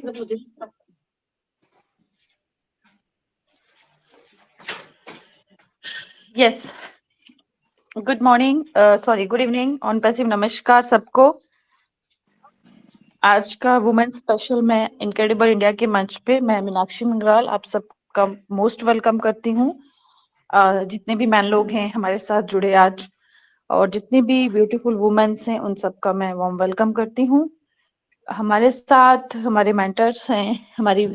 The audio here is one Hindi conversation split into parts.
Yes. Good morning, sorry, good evening on passive. नमस्कार सबको। आज का वुमेन स्पेशल में इनक्रेडिबल इंडिया के मंच पे मैं मीनाक्षी मंगराल आप सबका मोस्ट वेलकम करती हूँ। जितने भी मैन लोग हैं हमारे साथ जुड़े आज, और जितनी भी ब्यूटीफुल वुमेन्स हैं उन सबका मैं वार्म वेलकम करती हूँ। हमारे साथ हमारे मेंटर्स हैं, हमारी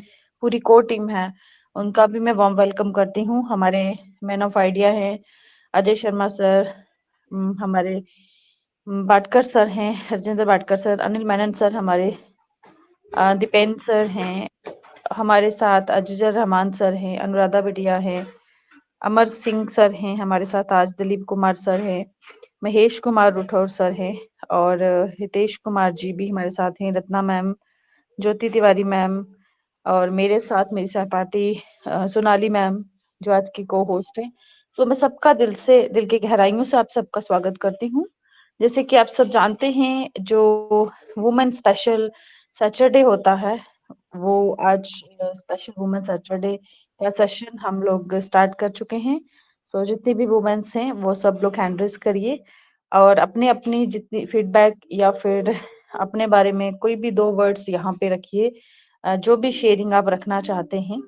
पूरी कोर टीम है, उनका भी मैं वार्म वेलकम करती हूँ। हमारे मैन ऑफ आइडिया हैं अजय शर्मा सर, हमारे बाटकर सर हैं, हरजिंदर बाटकर सर, अनिल मेनन सर, हमारे दीपेंद्र सर हैं, हमारे साथ अजुजर रहमान सर हैं, अनुराधा बिटिया हैं, अमर सिंह सर हैं हमारे साथ आज, दिलीप कुमार सर हैं, महेश कुमार रुठौर सर हैं, और हितेश कुमार जी भी हमारे साथ हैं, रत्ना मैम, ज्योति तिवारी मैम, और मेरे साथ मेरी सहपाठी सोनाली मैम जो आज की को होस्ट है। तो मैं सबका दिल के गहराइयों से आप सबका स्वागत करती हूँ। जैसे कि आप सब जानते हैं, जो वुमेन स्पेशल सैटरडे होता है वो आज स्पेशल वुमेन सैटरडे का सेशन हम लोग स्टार्ट कर चुके हैं। सो जितनी भी वुमेन्स हैं वो सब लोग हैंड रेज करिए और अपने अपनी जितनी फीडबैक या फिर अपने बारे में कोई भी 2 वर्ड्स यहाँ पे रखिए। जो भी शेयरिंग आप रखना चाहते हैं,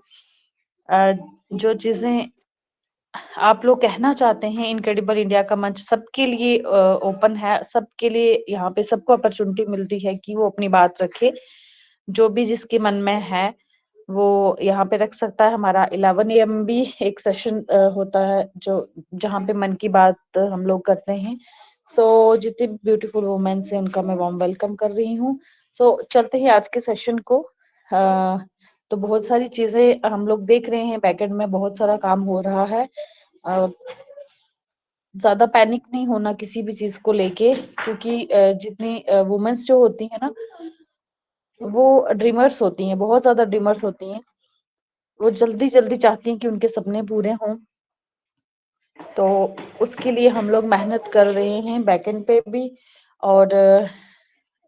जो चीजें आप लोग कहना चाहते हैं, इनक्रेडिबल इंडिया का मंच सबके लिए ओपन है, सबके लिए यहाँ पे सबको अपॉर्चुनिटी मिलती है कि वो अपनी बात रखे। जो भी जिसके मन में है वो यहाँ पे रख सकता है। हमारा 11 AM भी एक सेशन होता है जो जहाँ पे मन की बात हम लोग करते हैं। सो जितने ब्यूटीफुल वुमेन्स हैं उनका मैं वार्म वेलकम कर रही हूँ। सो चलते हैं आज के सेशन को। तो बहुत सारी चीजें हम लोग देख रहे हैं, बैकएंड में बहुत सारा काम हो रहा है। ज्यादा पैनिक नहीं होना किसी भी चीज को लेके, क्योंकि जितनी वुमेन्स जो होती है ना वो ड्रीमर्स होती हैं, बहुत ज्यादा ड्रीमर्स होती हैं। वो जल्दी जल्दी चाहती हैं कि उनके सपने पूरे हों। तो उसके लिए हम लोग मेहनत कर रहे हैं बैकएंड पे भी, और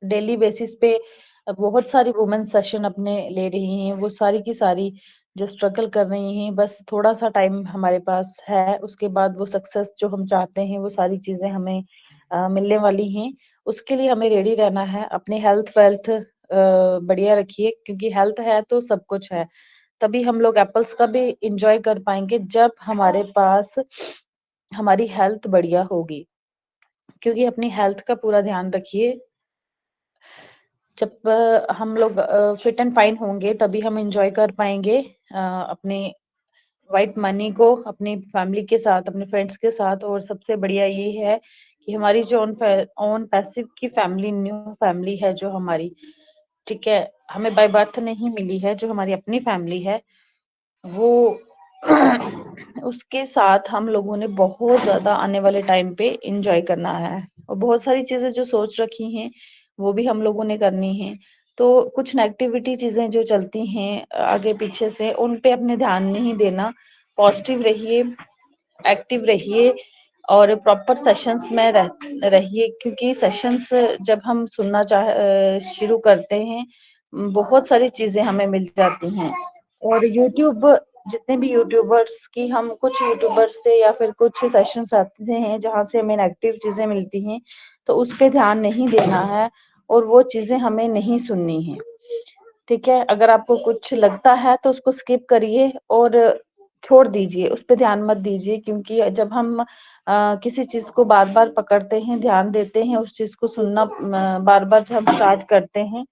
डेली बेसिस पे बहुत सारी वुमेन सेशन अपने ले रही हैं। वो सारी की सारी जो स्ट्रगल कर रही हैं, बस थोड़ा सा टाइम हमारे पास है, उसके बाद वो सक्सेस जो हम चाहते हैं वो सारी चीजें हमें मिलने वाली हैं। उसके लिए हमें रेडी रहना है। अपनी हेल्थ वेल्थ बढ़िया रखिए, क्योंकि हेल्थ है तो सब कुछ है। तभी हम लोग एप्पल्स का भी इंजॉय कर पाएंगे जब हमारे पास हमारी हेल्थ बढ़िया होगी। क्योंकि अपनी हेल्थ का पूरा ध्यान रखिए। जब हम लोग फिट एंड फाइन होंगे तभी हम एंजॉय कर पाएंगे अपने वाइट मनी को, अपनी फैमिली के साथ, अपने फ्रेंड्स के साथ। और सबसे बढ़िया ये है कि हमारी जो ऑन पैसिव की फैमिली, न्यू फैमिली है जो हमारी, ठीक है, हमें बाय बर्थ नहीं मिली है, जो हमारी अपनी फैमिली है, वो उसके साथ हम लोगों ने बहुत ज्यादा आने वाले टाइम पे एंजॉय करना है। और बहुत सारी चीजें जो सोच रखी हैं वो भी हम लोगों ने करनी है। तो कुछ नेगेटिविटी चीजें जो चलती हैं आगे पीछे से, उन पे अपने ध्यान नहीं देना। पॉजिटिव रहिए, एक्टिव रहिए, और प्रॉपर सेशंस में रहिए। क्योंकि सेशंस जब हम सुनना शुरू करते हैं, बहुत सारी चीजें हमें मिल जाती हैं। और यूट्यूब, जितने भी यूट्यूबर्स की, हम कुछ यूट्यूबर्स से या फिर कुछ सेशंस आते हैं जहां से हमें नेगेटिव चीजें मिलती हैं, तो उस पे ध्यान नहीं देना है और वो चीजें हमें नहीं सुननी है। ठीक है, अगर आपको कुछ लगता है तो उसको स्किप करिए और छोड़ दीजिए, उस पे ध्यान मत दीजिए। क्योंकि जब हम किसी चीज को बार बार पकड़ते हैं, ध्यान देते हैं, उस चीज को सुनना बार बार जब हम स्टार्ट करते हैं,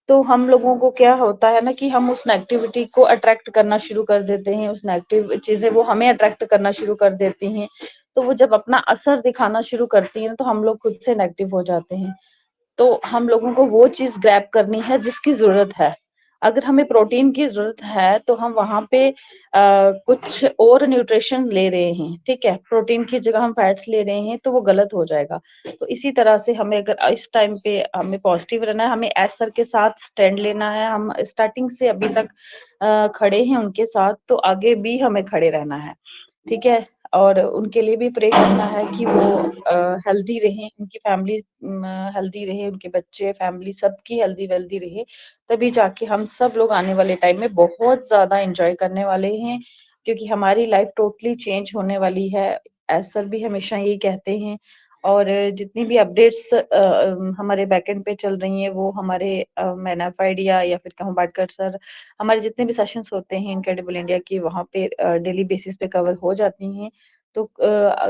तो हम लोगों को क्या होता है ना कि हम उस नेगेटिविटी को अट्रैक्ट करना शुरू कर देते हैं। उस नेगेटिव चीजें वो हमें अट्रैक्ट करना शुरू कर देती हैं। तो वो जब अपना असर दिखाना शुरू करती हैं तो हम लोग खुद से नेगेटिव हो जाते हैं। तो हम लोगों को वो चीज ग्रैब करनी है जिसकी जरूरत है। अगर हमें प्रोटीन की जरूरत है तो हम वहां पे कुछ और न्यूट्रिशन ले रहे हैं, ठीक है, प्रोटीन की जगह हम फैट्स ले रहे हैं, तो वो गलत हो जाएगा। तो इसी तरह से हमें, अगर इस टाइम पे हमें पॉजिटिव रहना है, हमें एसर के साथ स्टैंड लेना है। हम स्टार्टिंग से अभी तक खड़े हैं उनके साथ, तो आगे भी हमें खड़े रहना है। ठीक है, और उनके लिए भी प्रे करना है कि वो हेल्दी रहें, उनकी फैमिली हेल्दी रहे, उनके बच्चे, फैमिली सबकी हेल्दी वेल्दी रहे, तभी जाके हम सब लोग आने वाले टाइम में बहुत ज़्यादा एन्जॉय करने वाले हैं, क्योंकि हमारी लाइफ टोटली चेंज होने वाली है। सर भी हमेशा यही कहते हैं, और जितनी भी अपडेट्स हमारे बैकएंड पे चल रही हैं, वो हमारे मैनफ आइडिया या फिर कहूँ बाटकर सर, हमारे जितने भी सेशंस होते हैं इनक्रेडिबल इंडिया के, वहाँ पे डेली बेसिस पे कवर हो जाती हैं। तो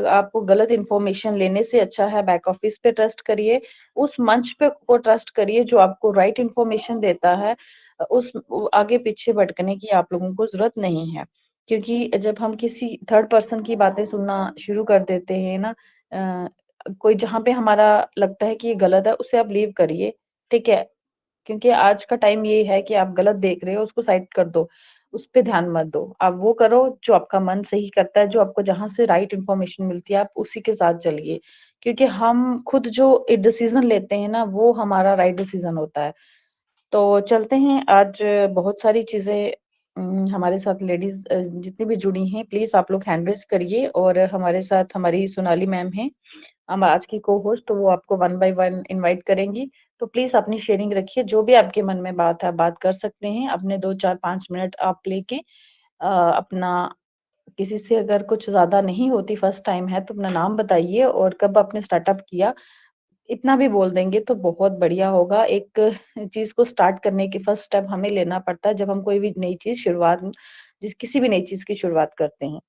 आपको गलत इन्फॉर्मेशन लेने से अच्छा है बैक ऑफिस पे ट्रस्ट करिए, उस मंच पे को ट्रस्ट करिए जो आपको राइट इन्फॉर्मेशन देता है। उस आगे पीछे भटकने की आप लोगों को जरूरत नहीं है, क्योंकि जब हम किसी थर्ड पर्सन की बातें सुनना शुरू कर देते हैं ना, कोई जहाँ पे हमारा लगता है कि ये गलत है, उसे आप लीव करिए, ठीक है? क्योंकि आज का टाइम ये है कि आप गलत देख रहे हो, उसको साइड कर दो, उस पे ध्यान मत दो। आप वो करो जो आपका मन सही करता है, जो आपको जहाँ से राइट इन्फॉर्मेशन मिलती है, आप उसी के साथ चलिए। क्योंकि हम खुद जो डिसीज़न लेते हैं ना, वो हमारा राइट डिसीज़न होता है। तो चलते हैं, आज बहुत सारी चीज़ें हमारे साथ लेडीज़ जितनी भी जुड़ी हैं, प्लीज़ आप लोग हैंड रेज़ करिए, और हमारे साथ हमारी सोनाली मैम हैं, हम आज की को-होस्ट, तो वो आपको वन बाय वन इनवाइट करेंगी। तो प्लीज़ अपनी शेयरिंग रखिए, जो भी आपके मन में बात है, आप बात कर सकते हैं। अपने 2, 4, 5 मिनट आप लेके अपना, किसी से अगर कुछ ज़्यादा नहीं होती, फर्स्ट टाइम है, तो अपना नाम बताइए और कब आपने स्टार्टअप किया, इतना भी बोल देंगे तो बहुत बढ़िया होगा। एक चीज़ को स्टार्ट करने के फर्स्ट स्टेप हमें लेना पड़ता है, जब हम कोई भी नई चीज़ किसी भी नई चीज़ की शुरुआत करते हैं।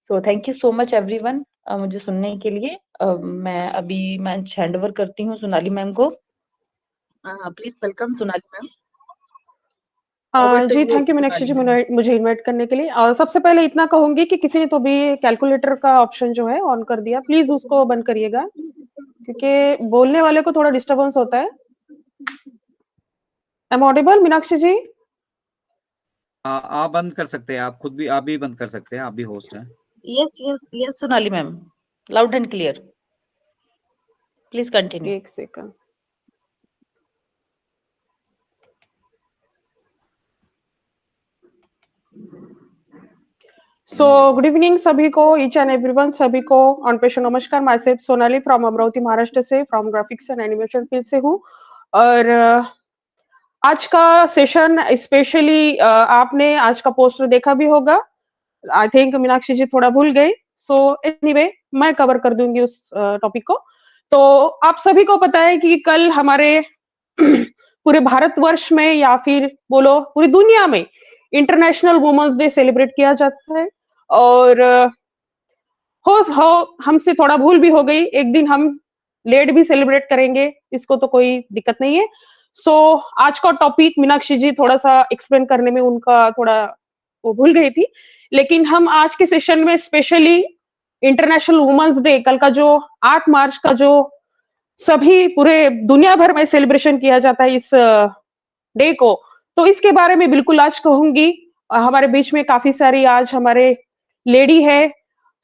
सो thank you so much everyone मुझे सुनने के लिए। मैं अभी मंच हैंड ओवर करती हूँ सोनाली मैम को। Please welcome Sonali ma'am. Over to जी, you thank you Meenakshi Sonali ji ma'am. मुझे इनवाइट करने के लिए। सबसे पहले इतना कहूँगी कि किसी ने तो भी कैलकुलेटर का ऑप्शन जो है ऑन कर दिया, प्लीज़ उसको बंद करिएगा, क्योंकि बोलने वाले को थोड़ा डिस्टर्बेंस होता है। एम ऑडिबल मीनाक्षी जी? आप बंद कर सकते हैं, आप खुद भी, आप भी बंद कर सकते हैं, आप भी होस्ट हैं। Yes, yes, yes Sonali ma'am, loud and clear. Please continue. 1 second. So good evening सभी को, ईच एंड एवरीवन, सभी को ऑन पेशो नमस्कार। Myself Sonali from Amravati Maharashtra से, from graphics and animation field से हूँ। और आज का सेशन स्पेशली आपने आज का पोस्टर देखा भी होगा। आई थिंक मीनाक्षी जी थोड़ा भूल गई। सो एनीवे मैं कवर कर दूंगी उस टॉपिक को। तो आप सभी को पता है कि कल हमारे पूरे भारतवर्ष में या फिर बोलो पूरी दुनिया में इंटरनेशनल वुमेन्स डे सेलिब्रेट किया जाता है। और हो हमसे थोड़ा भूल भी हो गई, एक दिन हम लेट भी सेलिब्रेट करेंगे, इसको तो कोई दिक्कत नहीं है। सो आज का टॉपिक मीनाक्षी जी थोड़ा सा एक्सप्लेन करने में उनका थोड़ा वो भूल गई थी, लेकिन हम आज के सेशन में स्पेशली इंटरनेशनल वुमेन्स डे, कल का जो 8 मार्च का जो सभी पूरे दुनिया भर में सेलिब्रेशन किया जाता है इस डे को, तो इसके बारे में बिल्कुल आज कहूंगी। हमारे बीच में काफी सारी आज हमारे लेडी है,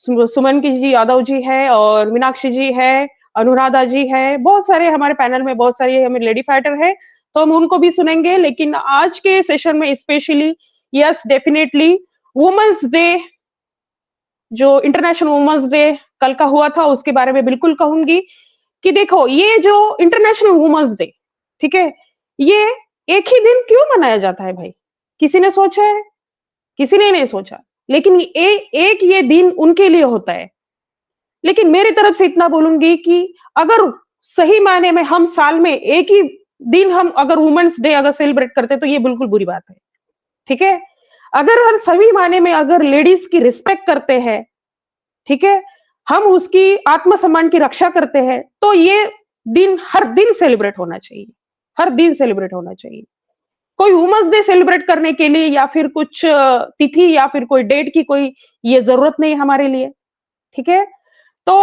सुमन की जी यादव जी है, और मीनाक्षी जी है, अनुराधा जी है, बहुत सारे हमारे पैनल में बहुत सारी हमें लेडी फाइटर है, तो हम उनको भी सुनेंगे। लेकिन आज के सेशन में specially yes definitely women's day, जो इंटरनेशनल वुमेन्स डे कल का हुआ था, उसके बारे में बिल्कुल कहूंगी कि देखो ये जो इंटरनेशनल वुमेन्स डे, ठीक है, ये एक ही दिन क्यों मनाया जाता है भाई? किसी ने सोचा है? किसी ने नहीं सोचा। लेकिन एक ये दिन उनके लिए होता है। लेकिन मेरी तरफ से इतना बोलूंगी कि अगर सही मायने में हम साल में एक ही दिन हम अगर वुमेन्स डे अगर सेलिब्रेट करते तो ये बिल्कुल बुरी बात है, ठीक है। अगर हर सभी मायने में अगर लेडीज की रिस्पेक्ट करते हैं, ठीक है, हम उसकी आत्मसम्मान की रक्षा करते हैं, तो ये दिन हर दिन सेलिब्रेट होना चाहिए, हर दिन सेलिब्रेट होना चाहिए। कोई वुमेन्स डे सेलिब्रेट करने के लिए या फिर कुछ तिथि या फिर कोई डेट की कोई ये जरूरत नहीं हमारे लिए, ठीक है। तो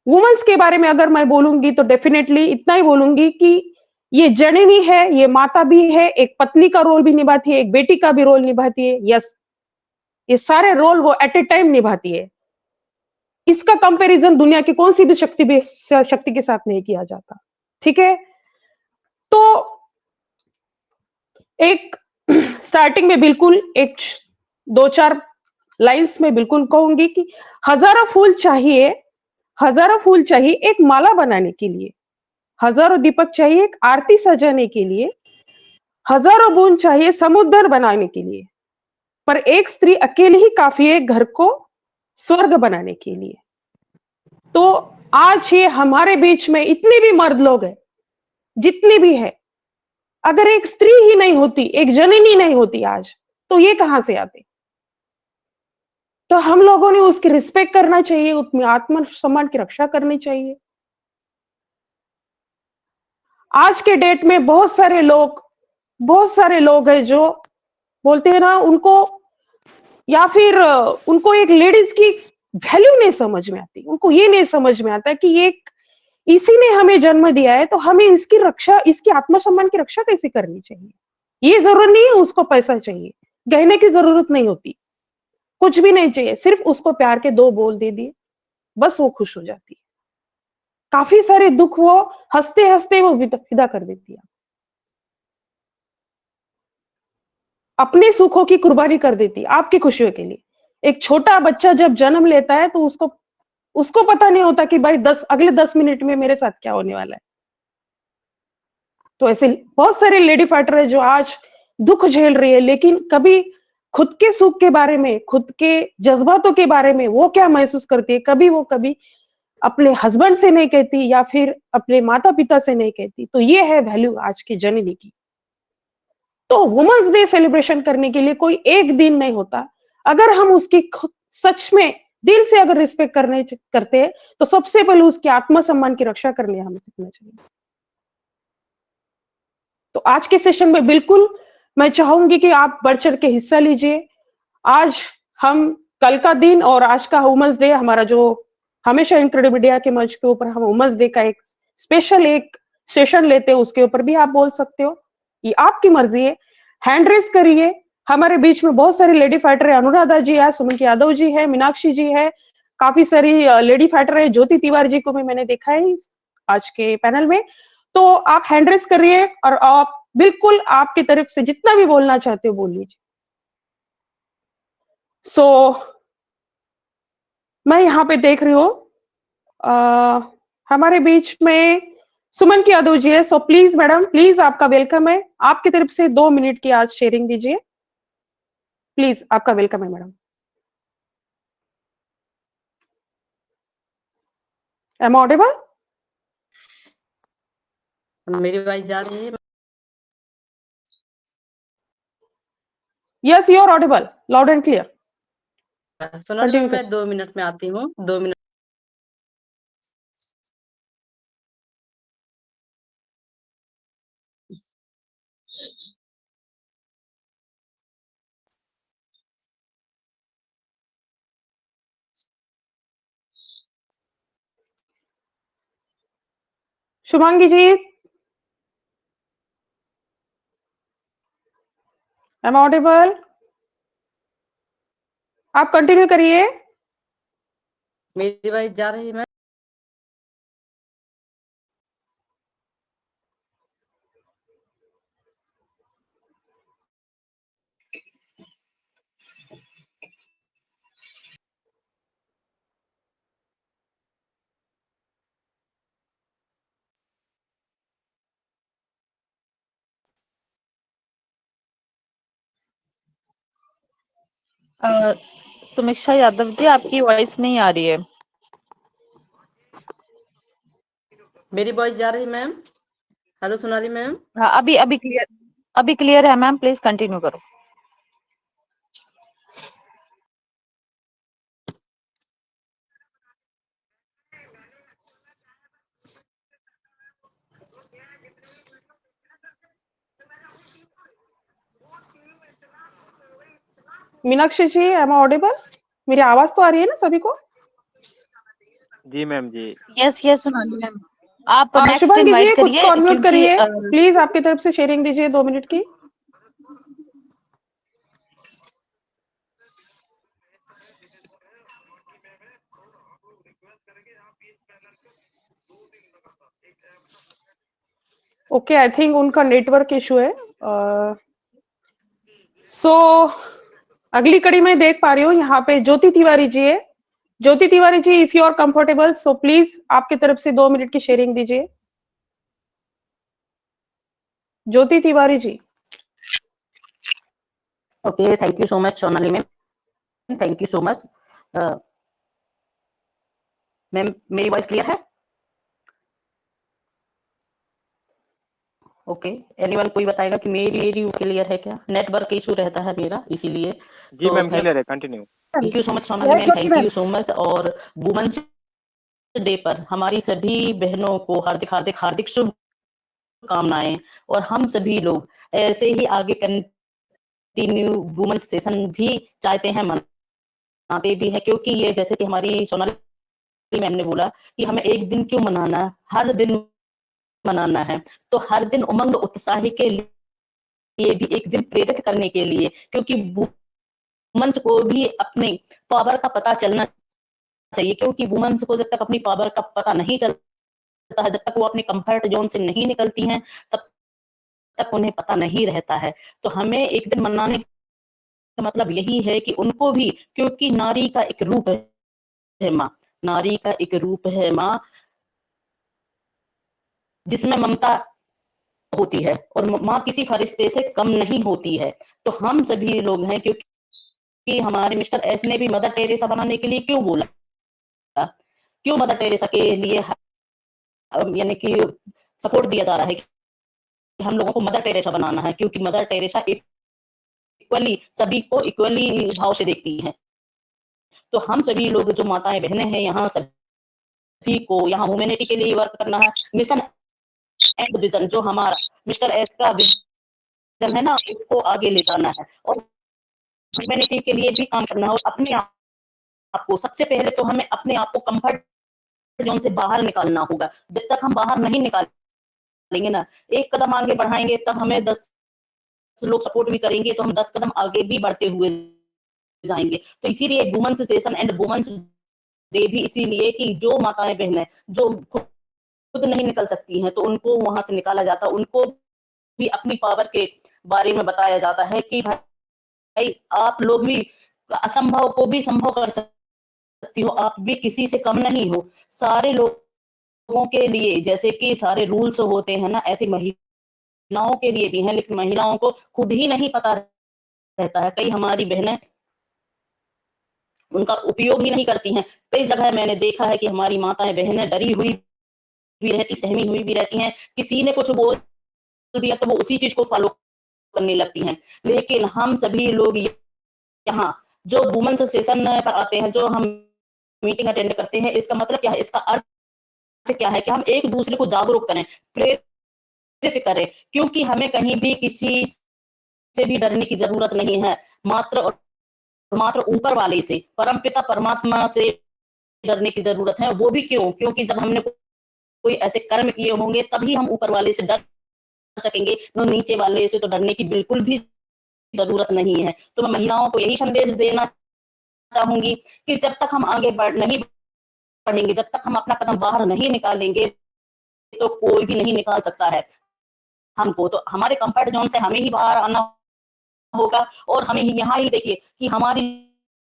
वुमेन्स के बारे में अगर मैं बोलूंगी तो डेफिनेटली इतना ही बोलूंगी कि ये जननी है, ये माता भी है, एक पत्नी का रोल भी निभाती है, एक बेटी का भी रोल निभाती है। यस, ये सारे रोल वो एट ए टाइम निभाती है। इसका कंपैरिजन दुनिया की कौन सी भी शक्ति के साथ नहीं किया जाता, ठीक है। तो एक स्टार्टिंग में बिल्कुल एक 2-4 लाइन्स में बिल्कुल कहूंगी कि हजारों फूल चाहिए एक माला बनाने के लिए, हजारों दीपक चाहिए एक आरती सजाने के लिए, हजारों बूंद चाहिए समुद्र बनाने के लिए, पर एक स्त्री अकेली ही काफी है घर को स्वर्ग बनाने के लिए। तो आज ये हमारे बीच में इतने भी मर्द लोग हैं, जितनी भी है, अगर एक स्त्री ही नहीं होती, एक जननी नहीं होती आज, तो ये कहां से आते? तो हम लोगों ने उसकी रिस्पेक्ट करना चाहिए, उसमें आत्मसम्मान की रक्षा करनी चाहिए। आज के डेट में बहुत सारे लोग हैं जो बोलते हैं ना, उनको या फिर उनको एक लेडीज की वैल्यू नहीं समझ में आती, उनको ये नहीं समझ में आता कि एक इसी ने हमें जन्म दिया है, तो हमें इसकी रक्षा, इसकी आत्मसम्मान की रक्षा कैसे करनी चाहिए। ये जरूर नहीं है उसको पैसा चाहिए, गहने की जरूरत नहीं होती, कुछ भी नहीं चाहिए, सिर्फ उसको प्यार के 2 बोल दे दिए, बस वो खुश हो जाती है। काफी सारे दुख वो हंसते हंसते वो विदा कर देती है, अपने सुखों की कुर्बानी कर देती है आपकी खुशियों के लिए। एक छोटा बच्चा जब जन्म लेता है तो उसको उसको पता नहीं होता कि भाई अगले 10 मिनट में मेरे साथ क्या होने वाला है। तो ऐसे बहुत सारे लेडी फाइटर है जो आज दुख झेल रही है, लेकिन कभी खुद के सुख के बारे में, खुद के जज्बातों के बारे में वो क्या महसूस करती है, कभी अपने हस्बैंड से नहीं कहती या फिर अपने माता पिता से नहीं कहती। तो ये है वैल्यू आज की जननी की। तो वुमेन्स डे सेलिब्रेशन करने के लिए कोई एक दिन नहीं होता, अगर हम उसकी सच में दिल से अगर रिस्पेक्ट करते हैं, तो सबसे पहले उसके आत्मसम्मान की रक्षा करने हमें सीखना चाहिए। तो आज के सेशन में बिल्कुल मैं चाहूंगी कि आप बढ़ चढ़ के हिस्सा लीजिए। आज हम कल का दिन और आज का वुमेन्स डे, हमारा जो हमेशा इनक्रेडिबल इंडिया के मंच के ऊपर हम वुमेन्स डे का एक स्पेशल एक सेशन लेते हैं, उसके ऊपर भी आप बोल सकते हो, ये आपकी मर्जी है। हैंड रेस करिए, हमारे बीच में बहुत सारी लेडी फाइटर है, अनुराधा जी है, सुमन यादव जी है, मीनाक्षी जी है, काफी सारी लेडी फाइटर है, ज्योति तिवारी जी को भी मैंने देखा है आज के पैनल में। तो आप हैंड रेस करिए और आप बिल्कुल आपकी तरफ से जितना भी बोलना चाहते हो बोल लीजिए। सो मैं यहाँ पे देख रही हूँ हमारे बीच में सुमन की यादव जी है। सो प्लीज मैडम, प्लीज आपका वेलकम है, आपकी तरफ से 2 मिनट की आज शेयरिंग दीजिए, प्लीज आपका वेलकम है मैडम। Am audible? मेरी आवाज जा रही है? Yes, you are audible, loud and clear. Sonali, मैं 2 मिनट में आती हूँ, 2 minute. Shubhangi ji, am audible? आप कंटिन्यू करिए। मेरी आवाज जा रही है मैम? समीक्षा यादव जी, आपकी वॉइस नहीं आ रही है। मेरी वॉइस जा रही मैम? Hello Sonali ma'am. हाँ, अभी क्लियर है मैम, प्लीज कंटिन्यू करो। मीनाक्षी जी, एम ऑडिबल? मेरी आवाज तो आ रही है ना सभी को? जी मैम जी। यस यस सोनाली मैम, आप नेक्स्ट शुभांगी जी इनवाइट खुद करिए को अनम्यूट क्योंकि करिए, प्लीज आपकी तरफ से शेयरिंग दीजिए 2 मिनट की। ओके, आई थिंक उनका नेटवर्क इशू है। सो अगली कड़ी में देख पा रही हूँ यहाँ पे ज्योति तिवारी जी है। Jyoti Tiwari ji, if you are comfortable so please आपकी तरफ से 2 मिनट की शेयरिंग दीजिए। Jyoti Tiwari ji. Okay, thank you so much Sonali ma'am, thank you so much. Ma'am मेरी वॉइस क्लियर है? ओके, एनीवन कोई बताएगा कि मेरी क्लियर है क्या? नेटवर्क इशू रहता है मेरा इसीलिए। जी मैम क्लियर है, continue. Thank you so much Sonali ma'am, thank you so much. और वुमेन्स डे पर हमारी सभी बहनों को हार्दिक हार्दिक हार्दिक शुभकामनाएं। और हम सभी लोग ऐसे ही आगे कंटिन्यू वुमेन्स सेशन भी चाहते हैं, मनाते भी हैं, क्योंकि ये जैसे कि हमारी सोनाली मैम ने बोला कि हमें एक दिन क्यों मनाना, हर दिन मनाना है। तो हर दिन उमंग उत्साह के लिए भी एक दिन प्रेरित करने के लिए, क्योंकि वुमेन्स को भी अपने पावर का पता चलना चाहिए, क्योंकि वुमेन्स को जब तक अपनी पावर का पता नहीं चलता है, जब तक वो अपने कंफर्ट जोन से नहीं निकलती हैं, तब तक उन्हें पता नहीं रहता है। तो हमें एक दिन मनाने का मतलब यही है कि उनको भी, क्योंकि नारी का एक रूप है माँ, नारी का एक रूप है माँ, जिसमें ममता होती है, और माँ किसी फरिश्ते से कम नहीं होती है। तो हम सभी लोग हैं, क्योंकि हमारे मिस्टर एस ने भी मदर टेरेसा बनाने के लिए क्यों बोला, क्यों मदर टेरेसा के लिए यानी कि सपोर्ट दिया जा रहा है कि हम लोगों को मदर टेरेसा बनाना है, क्योंकि मदर टेरेसा इक्वली सभी को इक्वली भाव से देखती हैं। तो हम सभी लोग जो माताएं बहनें हैं, यहाँ सभी को यहाँ ह्यूमैनिटी के लिए वर्क करना है। मिशन एंड विजन जो हमारा मिस्टर एस का विजन है ना, उसको आगे ले जाना है और ह्यूमैनिटी के लिए भी काम करना है। और अपने आप को सबसे पहले तो हमें अपने आप को कंफर्ट जोन से बाहर निकालना होगा। जब तक हम बाहर नहीं निकालेंगे ना, एक कदम आगे बढ़ाएंगे, तब हमें 10 लोग सपोर्ट भी करेंगे, तो हम 10 कदम आगे भी बढ़ते हुए जाएंगे। तो इसीलिए women's session and women's day भी इसीलिए कि जो माताएं बहनें जो खुद नहीं निकल सकती हैं, तो उनको वहां से निकाला जाता है, उनको भी अपनी पावर के बारे में बताया जाता है कि भाई आप लोग भी असंभव को भी संभव कर सकती हो, आप भी किसी से कम नहीं हो। सारे लोगों के लिए जैसे कि सारे रूल्स होते हैं ना, ऐसे महिलाओं के लिए भी हैं, लेकिन महिलाओं को खुद ही नहीं पता रहता है। कई हमारी बहनें उनका उपयोग ही नहीं करती हैं। कई जगह मैंने देखा है कि हमारी माताएं बहनें डरी हुई भी रहती, सहमी हुई भी रहती हैं, किसी ने कुछ बोल दिया तो वो उसी चीज को फॉलो करने लगती हैं। लेकिन हम सभी लोग यहाँ जो वुमेन्स सेशन पर आते हैं, जो हम मीटिंग अटेंड करते हैं, इसका मतलब क्या है, इसका अर्थ क्या है कि हम एक दूसरे को जागरूक करें, प्रेरित करें, क्योंकि हमें कहीं भी किसी से भी डरने की जरूरत नहीं है। मात्र मात्र ऊपर वाले से, परमपिता परमात्मा से डरने की जरूरत है। वो भी क्यों? क्योंकि जब हमने कोई ऐसे कर्म किए होंगे तभी हम ऊपर वाले से डर सकेंगे, तो नीचे वाले से तो डरने की बिल्कुल भी जरूरत नहीं है। तो मैं महिलाओं को यही संदेश देना चाहूंगी कि जब तक हम आगे नहीं बढ़ेंगे, जब तक हम अपना कदम बाहर नहीं निकालेंगे, तो कोई भी नहीं निकाल सकता है हमको। तो हमारे कंफर्ट जोन से हमें ही बाहर आना होगा। और हमें यहाँ ही देखिए कि हमारी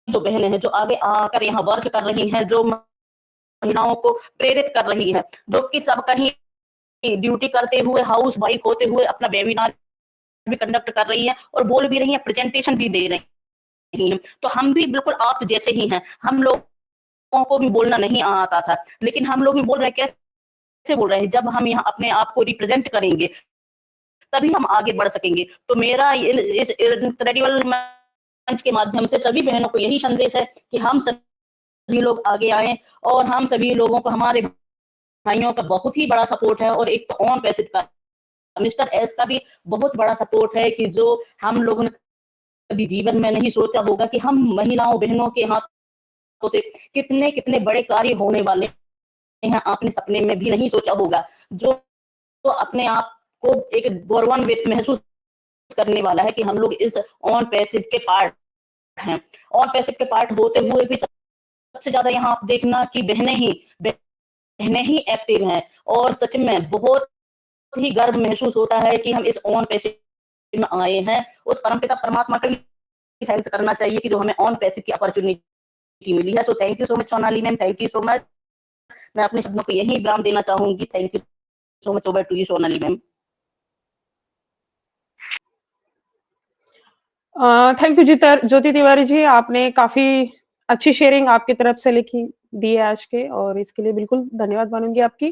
जो बहनें हैं, जो आगे आकर यहाँ वर्क कर रही हैं, जो महिलाओं को प्रेरित कर रही है, जो कि सब कहीं ड्यूटी करते हुए, हाउस वाइफ होते हुए अपना वेबिनार भी कंडक्ट कर रही है और बोल भी रही है, प्रेजेंटेशन भी दे रही है। तो हम भी बिल्कुल आप जैसे ही हैं। हम लोगों को भी बोलना नहीं आता था, लेकिन हम लोग भी बोल रहे हैं। कैसे बोल रहे हैं? जब हम यहाँ अपने आप को रिप्रेजेंट करेंगे, तभी हम आगे बढ़ सकेंगे। तो मेरा इस इनक्रेडिबल मंच के माध्यम से सभी बहनों को यही संदेश है कि हम सभी लोग आगे आए, और हम सभी लोगों को हमारे भाइयों का बहुत ही बड़ा सपोर्ट है। और एक तो ऑन पैसिव का मिस्टर एस का भी बहुत बड़ा सपोर्ट है, कि जो हम लोगों ने कभी जीवन में नहीं सोचा होगा कि हम महिलाओं बहनों के हाथों से कितने कितने बड़े कार्य होने वाले हैं, आपने सपने में भी नहीं सोचा होगा। जो तो अपने आप को एक गौरवान्वित महसूस करने वाला है कि हम लोग इस ऑन पैसिव के पार्ट हैं। ऑन पैसिव के पार्ट होते हुए भी सबसे ज्यादा यहाँ आप देखना कि बहनें ही एक्टिव हैं। और सच में बहुत ही गर्व महसूस होता है कि हम इस ऑन पैसिव में आए हैं। उस परमपिता परमात्मा का थैंक्स करना चाहिए कि जो हमें ऑन पैसिव की अपॉर्चुनिटी मिली है। So thank you so much Sonali ma'am, thank you so much. मैं अपने शब्दों को यही विराम देना चाहूंगी। Thank you so much. Over to you Sonali ma'am. Thank you Jyoti Tiwari ji, आपने काफी अच्छी शेयरिंग आपकी तरफ से लिखी दी है आज के, और इसके लिए बिल्कुल धन्यवाद मानूंगी आपकी।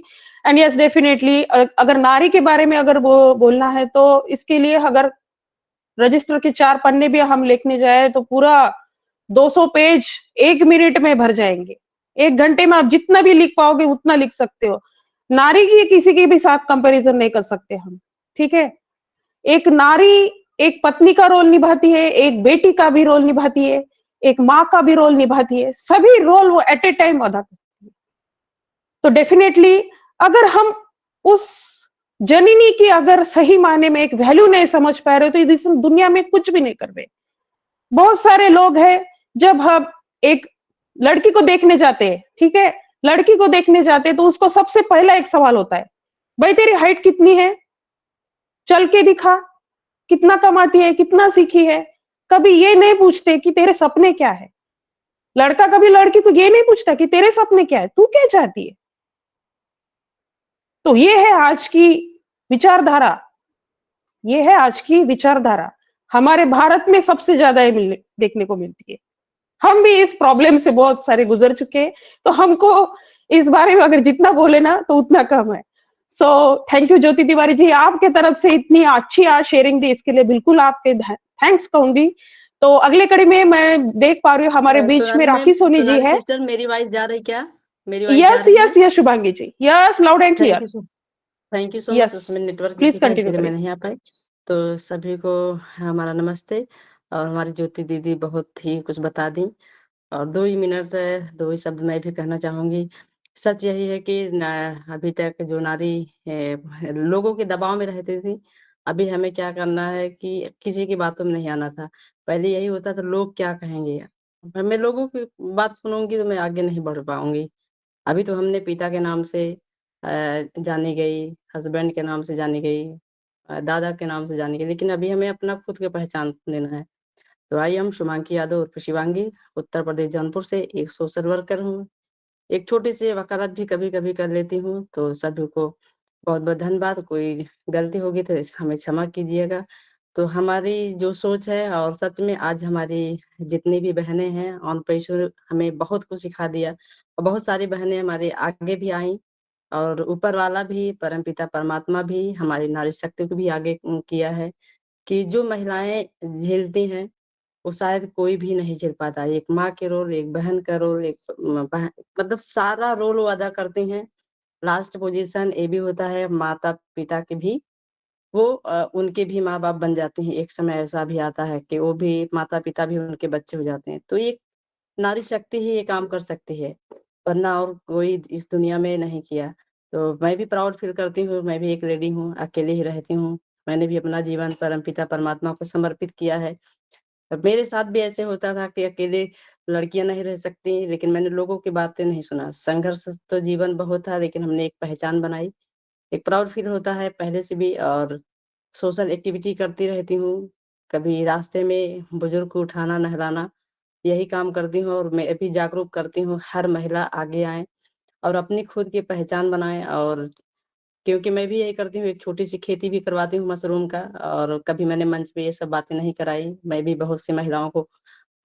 एंड यस डेफिनेटली, अगर नारी के बारे में अगर वो बोलना है तो इसके लिए अगर रजिस्टर के 4 पन्ने भी हम लिखने जाए तो पूरा 200 पेज 1 मिनट में भर जाएंगे। 1 घंटे में आप जितना भी लिख पाओगे उतना लिख सकते हो। नारी की किसी के भी साथ कंपैरिजन नहीं कर सकते हम, ठीक है। एक नारी एक पत्नी का रोल निभाती है, एक बेटी का भी रोल निभाती है, एक माँ का भी रोल निभाती है, सभी रोल वो एट ए टाइम अदा करती है। तो डेफिनेटली अगर हम उस जननी की अगर सही मायने में एक वैल्यू नहीं समझ पा रहे तो इस दुनिया में कुछ भी नहीं कर रहे। बहुत सारे लोग हैं, जब हम एक लड़की को देखने जाते हैं, ठीक है, लड़की को देखने जाते हैं तो उसको सबसे पहला एक सवाल होता है, भाई तेरी हाइट कितनी है, चल के दिखा, कितना कमाती है, कितना सीखी है। कभी ये नहीं पूछते कि तेरे सपने क्या है। लड़का कभी लड़की को ये नहीं पूछता कि तेरे सपने क्या है, तू क्या चाहती है। तो ये है आज की विचारधारा, ये है आज की विचारधारा। हमारे भारत में सबसे ज्यादा ये देखने को मिलती है। हम भी इस प्रॉब्लम से बहुत सारे गुजर चुके हैं, तो हमको इस बारे में अगर जितना बोले ना तो उतना कम है। So thank you Jyoti Tiwari जी, आपके तरफ से इतनी अच्छी आज शेयरिंग दी, इसके लिए बिल्कुल आपके थैंक्स कहूंगी। तो अगले कड़ी में मैं देख पा रही हूँ हमारे बीच में राखी सोनी जी है। सिस्टर, मेरी वॉइस जा रही क्या? मेरी वॉइस जा यस रही yes yes Shubhangi ji, yes loud and clear. Thank you so Yes, much. उसमें नेटवर्क please इशू था continue इसलिए मैं करिए। नहीं आ पाई। तो सभी को हमारा नमस्ते। और हमारी ज्योति दीदी बहुत ही कुछ बता दी, और 2 ही मिनट 2 ही शब्द मैं भी कहना चाहूंगी। सच यही है कि अभी तक जो नारी लोगों के दबाव में रहती थी, अभी हमें क्या करना है कि किसी की बातों में नहीं आना था। पहले यही होता था लोग क्या कहेंगे, मैं लोगों की बात सुनूंगी तो मैं आगे नहीं बढ़ पाऊंगी। अभी तो हमने पिता के नाम से जानी गई, हस्बैंड के नाम से जानी गई, दादा के नाम से जानी गई, लेकिन अभी हमें अपना खुद की पहचान देना है। तो आइए, हम शुभांगी यादव उर्फ शिवांगी, उत्तर प्रदेश जौनपुर से एक सोशल वर्कर हूँ। एक छोटी सी वकालत भी कभी कभी कर लेती हूँ। तो सभी को बहुत बहुत धन्यवाद। कोई गलती होगी तो हमें क्षमा कीजिएगा। तो हमारी जो सोच है, और सच में आज हमारी जितनी भी बहनें हैं ऑन पेशर हमें बहुत कुछ सिखा दिया, और बहुत सारी बहनें हमारे आगे भी आई, और ऊपर वाला भी परमपिता परमात्मा भी हमारी नारी शक्ति को भी आगे किया है कि जो महिलाएं झेलती हैं वो शायद कोई भी नहीं झेल पाता। एक माँ के रोल, एक बहन का रोल, एक मतलब सारा रोल वो अदा करती हैं। लास्ट पोजीशन ये भी होता है माता पिता के भी, वो उनके भी माँ बाप बन जाते हैं। एक समय ऐसा भी आता है कि वो भी माता पिता भी उनके बच्चे हो जाते हैं। तो एक नारी शक्ति ही ये काम कर सकती है, वरना और कोई इस दुनिया में नहीं किया। तो मैं भी प्राउड फील करती हूँ, मैं भी एक लेडी हूँ, अकेले ही रहती हूँ। मैंने भी अपना जीवन परमपिता परमात्मा को समर्पित किया है। मेरे साथ भी ऐसे होता था कि अकेले लड़कियां नहीं रह सकती, लेकिन मैंने लोगों की बातें नहीं सुना। संघर्ष तो जीवन बहुत था, लेकिन हमने एक पहचान बनाई। एक प्राउड फील होता है पहले से भी। और सोशल एक्टिविटी करती रहती हूँ, कभी रास्ते में बुजुर्ग को उठाना नहलाना, यही काम करती हूँ। और मैं भी जागरूक करती हूँ हर महिला आगे आए और अपनी खुद की पहचान बनाए। और क्योंकि मैं भी यही करती हूँ, एक छोटी-सी खेती भी करवाती हूँ मशरूम का, और कभी मैंने मंच पे ये सब बातें नहीं कराई। मैं भी बहुत सी महिलाओं को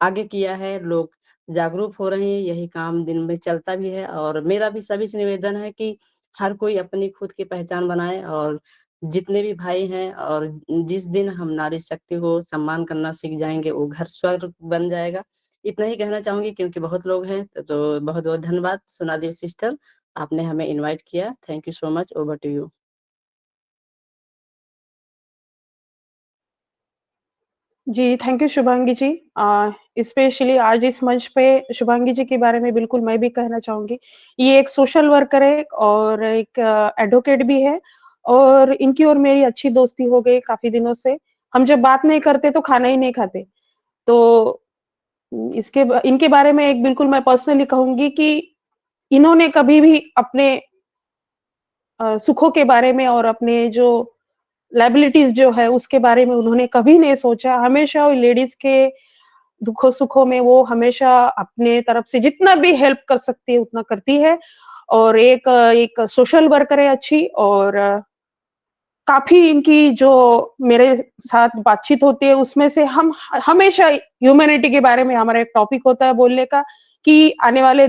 आगे किया है, लोग जागरूक हो रहे हैं, यही काम दिन में चलता भी है। और मेरा भी सभी से निवेदन है कि हर कोई अपनी खुद की पहचान बनाए, और जितने भी भाई हैं, और जिस दिन हम नारी शक्ति को सम्मान करना सीख जाएँगे, वो घर स्वर्ग बन जाएगा। इतना ही कहना चाहूँगी क्योंकि बहुत लोग हैं, तो बहुत-बहुत धन्यवाद सोनाली सिस्टर, आपने हमें इनवाइट किया। Thank you so much. Over to you. जी, thank you Shubhangi ji. Specially आज इस मंच पे शुभांगी जी के बारे में बिल्कुल मैं भी कहना चाहूँगी। ये एक सोशल वर्कर है और एक एडवोकेट भी है, और इनकी और मेरी अच्छी दोस्ती हो गई काफ़ी दिनों से। हम जब बात नहीं करते तो खाना ही नहीं खाते। तो इनके बारे में एक बिल्कुल मैं पर्सनली कहूँगी कि इन्होंने कभी भी अपने सुखों के बारे में और अपने जो लायबिलिटीज जो है उसके बारे में उन्होंने कभी नहीं सोचा। हमेशा वो लेडीज के दुखों सुखों में वो हमेशा अपने तरफ से जितना भी हेल्प कर सकती है उतना करती है, और एक सोशल वर्कर है अच्छी, और काफी इनकी जो मेरे साथ बातचीत होती है उसमें से हम हमेशा ह्यूमैनिटी के बारे में हमारा एक टॉपिक होता है बोलने का, कि आने वाले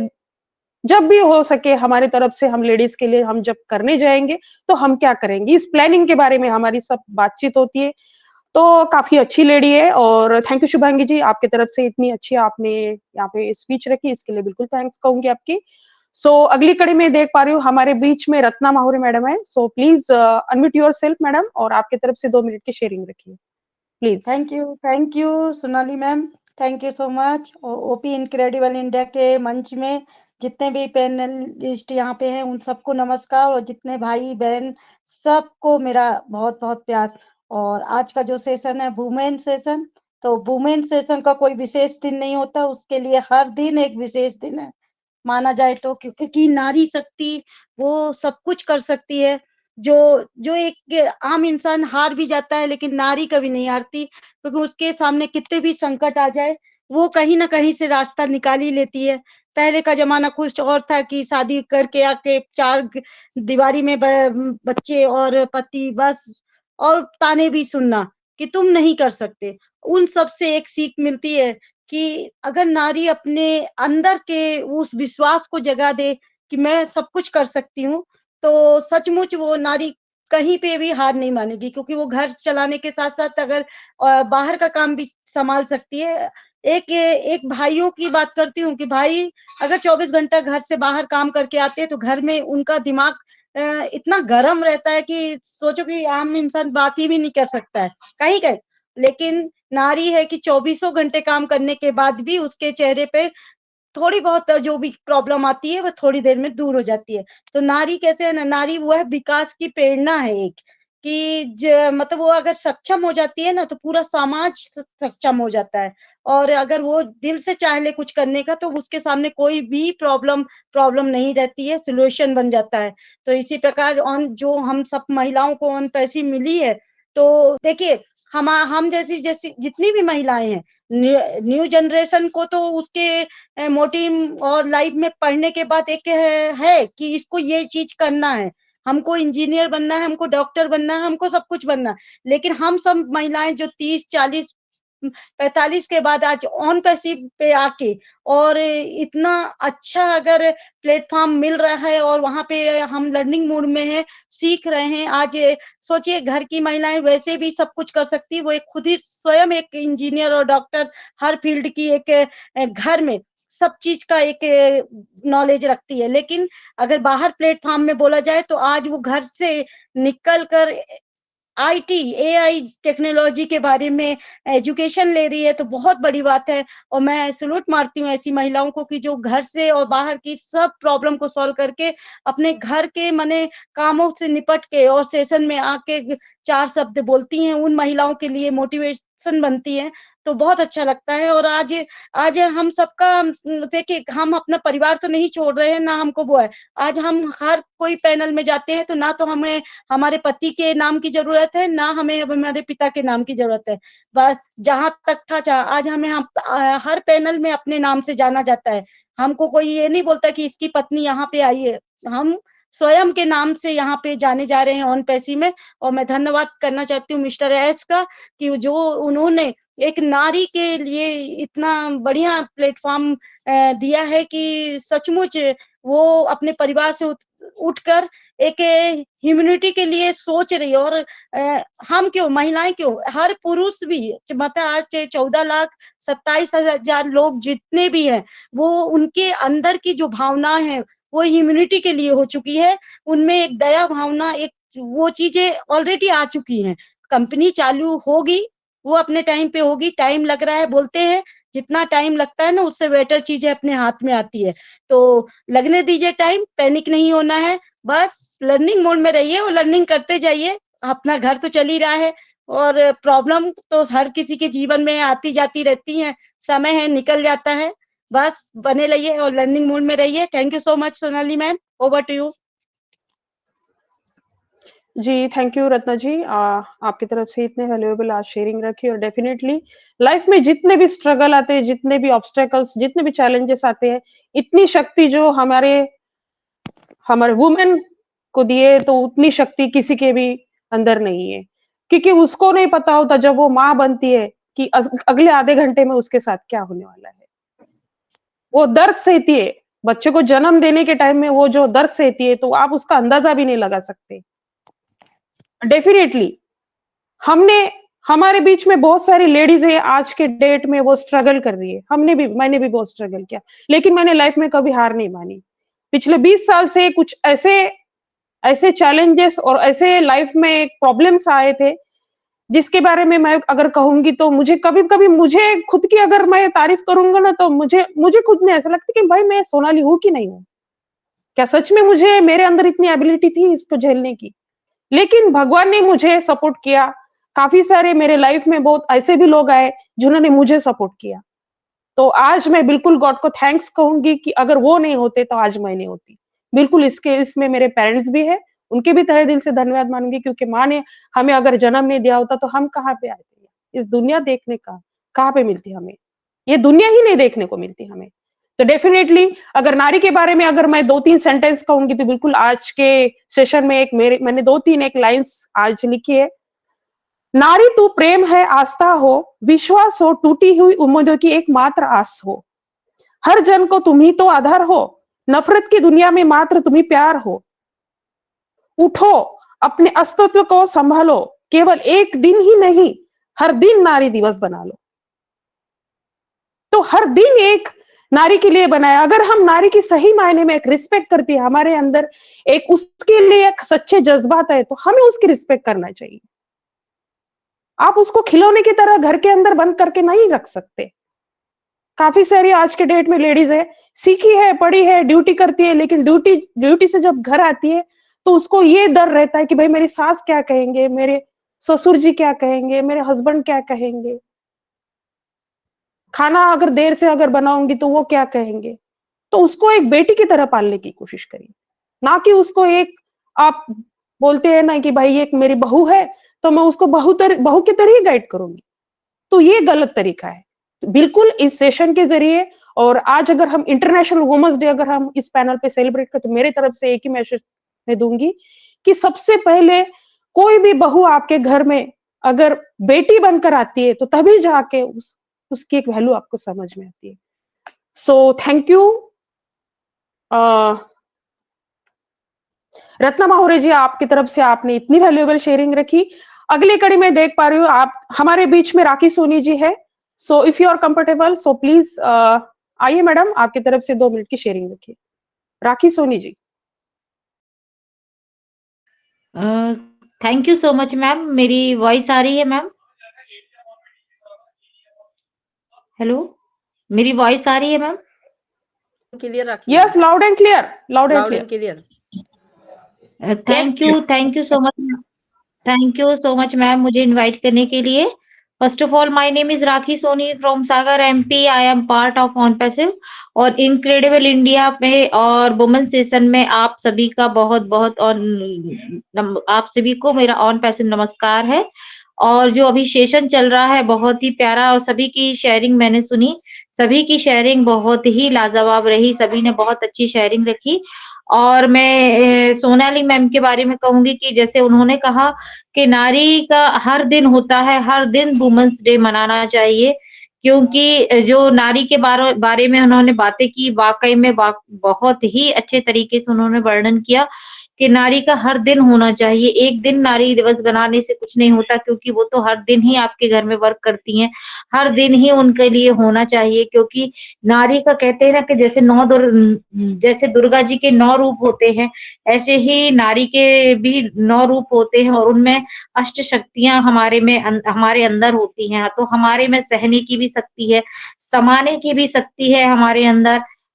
जब भी हो सके हमारी तरफ से हम लेडीज के लिए हम जब करने जाएंगे तो हम क्या करेंगे, इस प्लानिंग के बारे में हमारी सब बातचीत होती है। तो काफी अच्छी लेडी है, और थैंक यू शुभांगी जी, आपकी तरफ से इतनी अच्छी आपने यहाँ पे स्पीच रखी, इसके लिए बिल्कुल थैंक्स कहूंगी आपकी। अगली कड़ी में देख पा रही हूँ हमारे बीच में रत्ना माहुरी मैडम है। प्लीज अनम्यूट योरसेल्फ मैडम, और आपकी तरफ से 2 मिनट की शेयरिंग रखिए please. Thank you Sonali ma'am, thank you so much. OP incredible India के मंच में जितने भी पैनलिस्ट यहाँ पे हैं उन सबको नमस्कार, और जितने भाई बहन सबको मेरा बहुत बहुत प्यार। और आज का जो सेशन है वुमेन सेशन, तो वुमेन सेशन का कोई विशेष दिन नहीं होता, उसके लिए हर दिन एक विशेष दिन है माना जाए तो, क्योंकि नारी शक्ति वो सब कुछ कर सकती है। जो जो एक आम इंसान हार भी जाता है, लेकिन नारी कभी नहीं हारती, क्योंकि उसके सामने कितने भी संकट आ जाए वो कहीं ना कहीं से रास्ता निकाल ही लेती है। पहले का जमाना कुछ और था कि शादी करके आके 4 दीवारी में बच्चे और पति बस, और ताने भी सुनना कि तुम नहीं कर सकते। उन सब से एक सीख मिलती है कि अगर नारी अपने अंदर के उस विश्वास को जगा दे कि मैं सब कुछ कर सकती हूँ, तो सचमुच वो नारी कहीं पे भी हार नहीं मानेगी, क्योंकि वो घर चलाने के साथ-साथ अगर बाहर का काम भी संभाल सकती है। एक भाइयों की बात करती हूँ कि भाई अगर 24 घंटा घर से बाहर काम करके आते हैं, तो घर में उनका दिमाग इतना गरम रहता है कि सोचो कि आम इंसान बात ही भी नहीं कर सकता है, कहीं-कहीं। लेकिन नारी है कि 24 घंटे काम करने के बाद भी उसके चेहरे पे थोड़ी बहुत जो भी प्रॉब्लम आती है वो थोड़ी देर में दूर हो जाती है। तो नारी कैसे है ना, नारी वो है विकास की प्रेरणा है एक, कि मतलब वो अगर सक्षम हो जाती है ना तो पूरा समाज सक्षम हो जाता है। और अगर वो दिल से चाह ले कुछ करने का तो उसके सामने कोई भी प्रॉब्लम नहीं रहती है, सॉल्यूशन बन जाता है। तो इसी प्रकार जो हम सब महिलाओं को पैसी मिली है, तो देखिए हम जैसी जैसी जितनी भी महिलाएं हैं, न्यू जनरेशन को तो उसके मोटिव और लाइफ में पढ़ने के बाद एक है कि इसको ये चीज करना है, हमको इंजीनियर बनना है, हमको डॉक्टर बनना है, हमको सब कुछ बनना है। लेकिन हम सब महिलाएं जो 30, 40, 45 के बाद आज ऑन पैसिव पे आके और इतना अच्छा अगर प्लेटफॉर्म मिल रहा है और वहां पे हम लर्निंग मोड में है, सीख रहे हैं। आज सोचिए घर की महिलाएं वैसे भी सब कुछ कर सकती है, वो एक खुद ही स्वयं एक इंजीनियर और डॉक्टर हर फील्ड की एक घर में सब चीज का एक नॉलेज रखती है। लेकिन अगर बाहर प्लेटफॉर्म में बोला जाए तो आज वो घर से निकल कर आईटी, एआई टेक्नोलॉजी के बारे में एजुकेशन ले रही है, तो बहुत बड़ी बात है। और मैं सैल्यूट मारती हूँ ऐसी महिलाओं को कि जो घर से और बाहर की सब प्रॉब्लम को सॉल्व करके अपने घर के माने कामों से निपट के और सेशन में आके 4 शब्द बोलती हैं, उन महिलाओं के लिए मोटिवेशन बनती है। तो बहुत अच्छा लगता है। और आज हम सबका देखिए, हम अपना परिवार तो नहीं छोड़ रहे हैं, ना हमको वो है। आज हम हर कोई पैनल में जाते हैं तो ना तो हमें हमारे पति के नाम की जरूरत है, ना हमें हमारे पिता के नाम की जरूरत है। बस जहां तक था आज हमें हर पैनल में अपने नाम से जाना जाता है। हमको कोई ये नहीं बोलता कि इसकी पत्नी यहाँ पे आई है, हम स्वयं के नाम से यहाँ पे जाने जा रहे हैं ऑन पैसी में। और मैं धन्यवाद करना चाहती हूँ मिस्टर एस का, कि जो उन्होंने एक नारी के लिए इतना बढ़िया प्लेटफॉर्म दिया है कि सचमुच वो अपने परिवार से उठकर एक ह्यूमैनिटी के लिए सोच रही है। और हम क्यों, महिलाएं क्यों, हर पुरुष भी, मतलब आज 14,27,000 लोग जितने भी हैं, वो उनके अंदर की जो भावना है वो ह्यूमैनिटी के लिए हो चुकी है। उनमें एक दया भावना, एक वो चीजें ऑलरेडी आ चुकी हैं। कंपनी चालू होगी, वो अपने टाइम पे होगी। टाइम लग रहा है, बोलते हैं जितना टाइम लगता है ना उससे बेटर चीजें अपने हाथ में आती है। तो लगने दीजिए टाइम, पैनिक नहीं होना है, बस लर्निंग मोड में रहिए और लर्निंग करते जाइए। अपना घर तो चल ही रहा है, और प्रॉब्लम तो हर किसी के जीवन में आती जाती रहती है, समय है निकल जाता है। बस बने रहिए और लर्निंग मोड में रहिए। Thank you so much Sonali ma'am, over to you. जी, थैंक यू रत्ना जी। आपकी तरफ से इतने वैल्यूएबल आज शेयरिंग रखी और डेफिनिटली लाइफ में जितने भी स्ट्रगल आते हैं, जितने भी ऑब्स्टेकल्स, जितने भी चैलेंजेस आते हैं, इतनी शक्ति जो हमारे हमारे वुमेन को दिए तो उतनी शक्ति किसी के भी अंदर नहीं है। क्योंकि उसको नहीं पता होता जब वो माँ बनती है कि अगले आधे घंटे में उसके साथ क्या होने वाला है। वो दर्द सहती है, बच्चे को जन्म देने के टाइम में वो जो दर्द सहती है तो आप उसका अंदाजा भी नहीं लगा सकते। डेफिनेटली हमने हमारे बीच में बहुत सारी लेडीज है आज के डेट में वो स्ट्रगल कर रही है। मैंने भी बहुत स्ट्रगल किया, लेकिन मैंने लाइफ में कभी हार नहीं मानी। पिछले 20 साल से कुछ ऐसे ऐसे चैलेंजेस और ऐसे लाइफ में प्रॉब्लम्स आए थे जिसके बारे में मैं अगर कहूंगी तो मुझे कभी-कभी मुझे खुद की अगर मैं तारीफ करूंगा ना तो मुझे मुझे खुद में ऐसा लगता है कि भाई मैं सोनाली हूँ कि नहीं हूँ? क्या सच में मुझे मेरे अंदर इतनी एबिलिटी थी इसको झेलने की? लेकिन भगवान ने मुझे सपोर्ट किया। काफ़ी सारे मेरे लाइफ में बहुत ऐसे भी लोग आए जिन्होंने मुझे सपोर्ट किया। तो आज मैं बिल्कुल गॉड को थैंक्स कहूँगी कि अगर वो नहीं होते तो आज मैं नहीं होती। बिल्कुल इसमें मेरे पेरेंट्स भी हैं, उनके भी तहे दिल से धन्यवाद मानूँगी क्योंकि माँ ने हमें अगर जन्म नहीं दिया होता तो हम कहाँ पे आते? इस दुनिया देखने का कहाँ पे मिलती हमें? ये दुनिया ही नहीं देखने को मिलती हमें। तो डेफिनिटली अगर नारी के बारे में अगर मैं 2-3 सेंटेंस कहूँगी तो बिल्कुल आज के सेशन में मैंने 2-3 एक लाइन्स आज लिखी है। नारी तू प्रेम है, आस्था हो, विश्वास हो, टूटी हुई उम्मीदों की एकमात्र आस हो। हर जन को तुम ही तो आधार हो, नफरत की दुनिया में मात्र तुम ही प्यार हो। उठो, अपने अस्तित्व को संभालो, केवल एक दिन ही नहीं, हर दिन नारी दिवस बना लो। तो हर दिन एक नारी के लिए बनाया। अगर हम नारी की सही मायने में एक रिस्पेक्ट करती है, हमारे अंदर एक उसके लिए एक सच्चे जज्बात है, तो हमें उसकी रिस्पेक्ट करना चाहिए। आप उसको खिलौने की तरह घर के अंदर बंद करके नहीं रख सकते। काफी सारी आज के डेट में लेडीज है, सीखी है, पढ़ी है, ड्यूटी करती है, लेकिन ड्यूटी से जब घर आती है तो उसको ये डर रहता है कि भाई मेरी सास क्या कहेंगे, मेरे ससुर जी क्या कहेंगे, मेरे हस्बैंड क्या कहेंगे, खाना अगर देर से अगर बनाऊंगी तो वो क्या कहेंगे। तो उसको एक बेटी की तरह पालने की कोशिश करिए, ना कि उसको एक आप बोलते हैं ना कि भाई एक मेरी बहू है तो मैं उसको बहू की तरह ही गाइड करूंगी। तो ये गलत तरीका है। बिल्कुल इस सेशन के जरिए और आज अगर हम इंटरनेशनल वुमेन्स डे अगर हम इस पैनल पे सेलिब्रेट करते तो मेरे तरफ से एक ही मैसेज मैं दूंगी कि सबसे पहले कोई भी बहू आपके घर में अगर बेटी बनकर आती है तो तभी जाके उसकी एक वैल्यू आपको समझ में आती है। So thank you Ratna Mahure जी, आपकी तरफ से आपने इतनी वैल्यूएबल शेयरिंग रखी। अगली कड़ी में देख पा रही हूँ आप हमारे बीच में राखी सोनी जी है। So if you are comfortable so please आइए मैडम, आपकी तरफ से 2 मिनट की शेयरिंग रखिए। Rakhi Soni ji. Thank you so much ma'am. मेरी वॉइस आ रही है मैम? हेलो, मेरी वॉइस आ रही है मैम? क्लियर रखिए। Yes, loud and clear, loud and loud and clear. Clear. Thank you so much. Thank you so much ma'am मुझे इनवाइट करने के लिए। First of all my name is Rakhi Soni from Sagar MP. I am part of on passive और इनक्रेडिबल इंडिया में और वुमेन सेशन में आप सभी का बहुत बहुत और आप सभी को मेरा ऑन पैसिव नमस्कार है। और जो अभी सेशन चल रहा है बहुत ही प्यारा और सभी की शेयरिंग मैंने सुनी, सभी की शेयरिंग बहुत ही लाजवाब रही, सभी ने बहुत अच्छी शेयरिंग रखी। और मैं सोनाली मैम के बारे में कहूंगी कि जैसे उन्होंने कहा कि नारी का हर दिन होता है, हर दिन वुमेन्स डे मनाना चाहिए, क्योंकि जो नारी के बारे में उन्होंने बातें की वाकई में बहुत ही अच्छे तरीके से उन्होंने वर्णन किया कि नारी का हर दिन होना चाहिए। एक दिन नारी दिवस बनाने से कुछ नहीं होता, क्योंकि वो तो हर दिन ही आपके घर में वर्क करती हैं, हर दिन ही उनके लिए होना चाहिए। क्योंकि नारी का कहते हैं ना कि जैसे दुर्गा जी के 9 रूप होते हैं, ऐसे ही नारी के भी 9 रूप होते हैं और उनमें अष्ट शक्तियां हमारे अंदर होती हैं। तो हमारे में सहने की भी शक्ति है, समाने की भी शक्ति है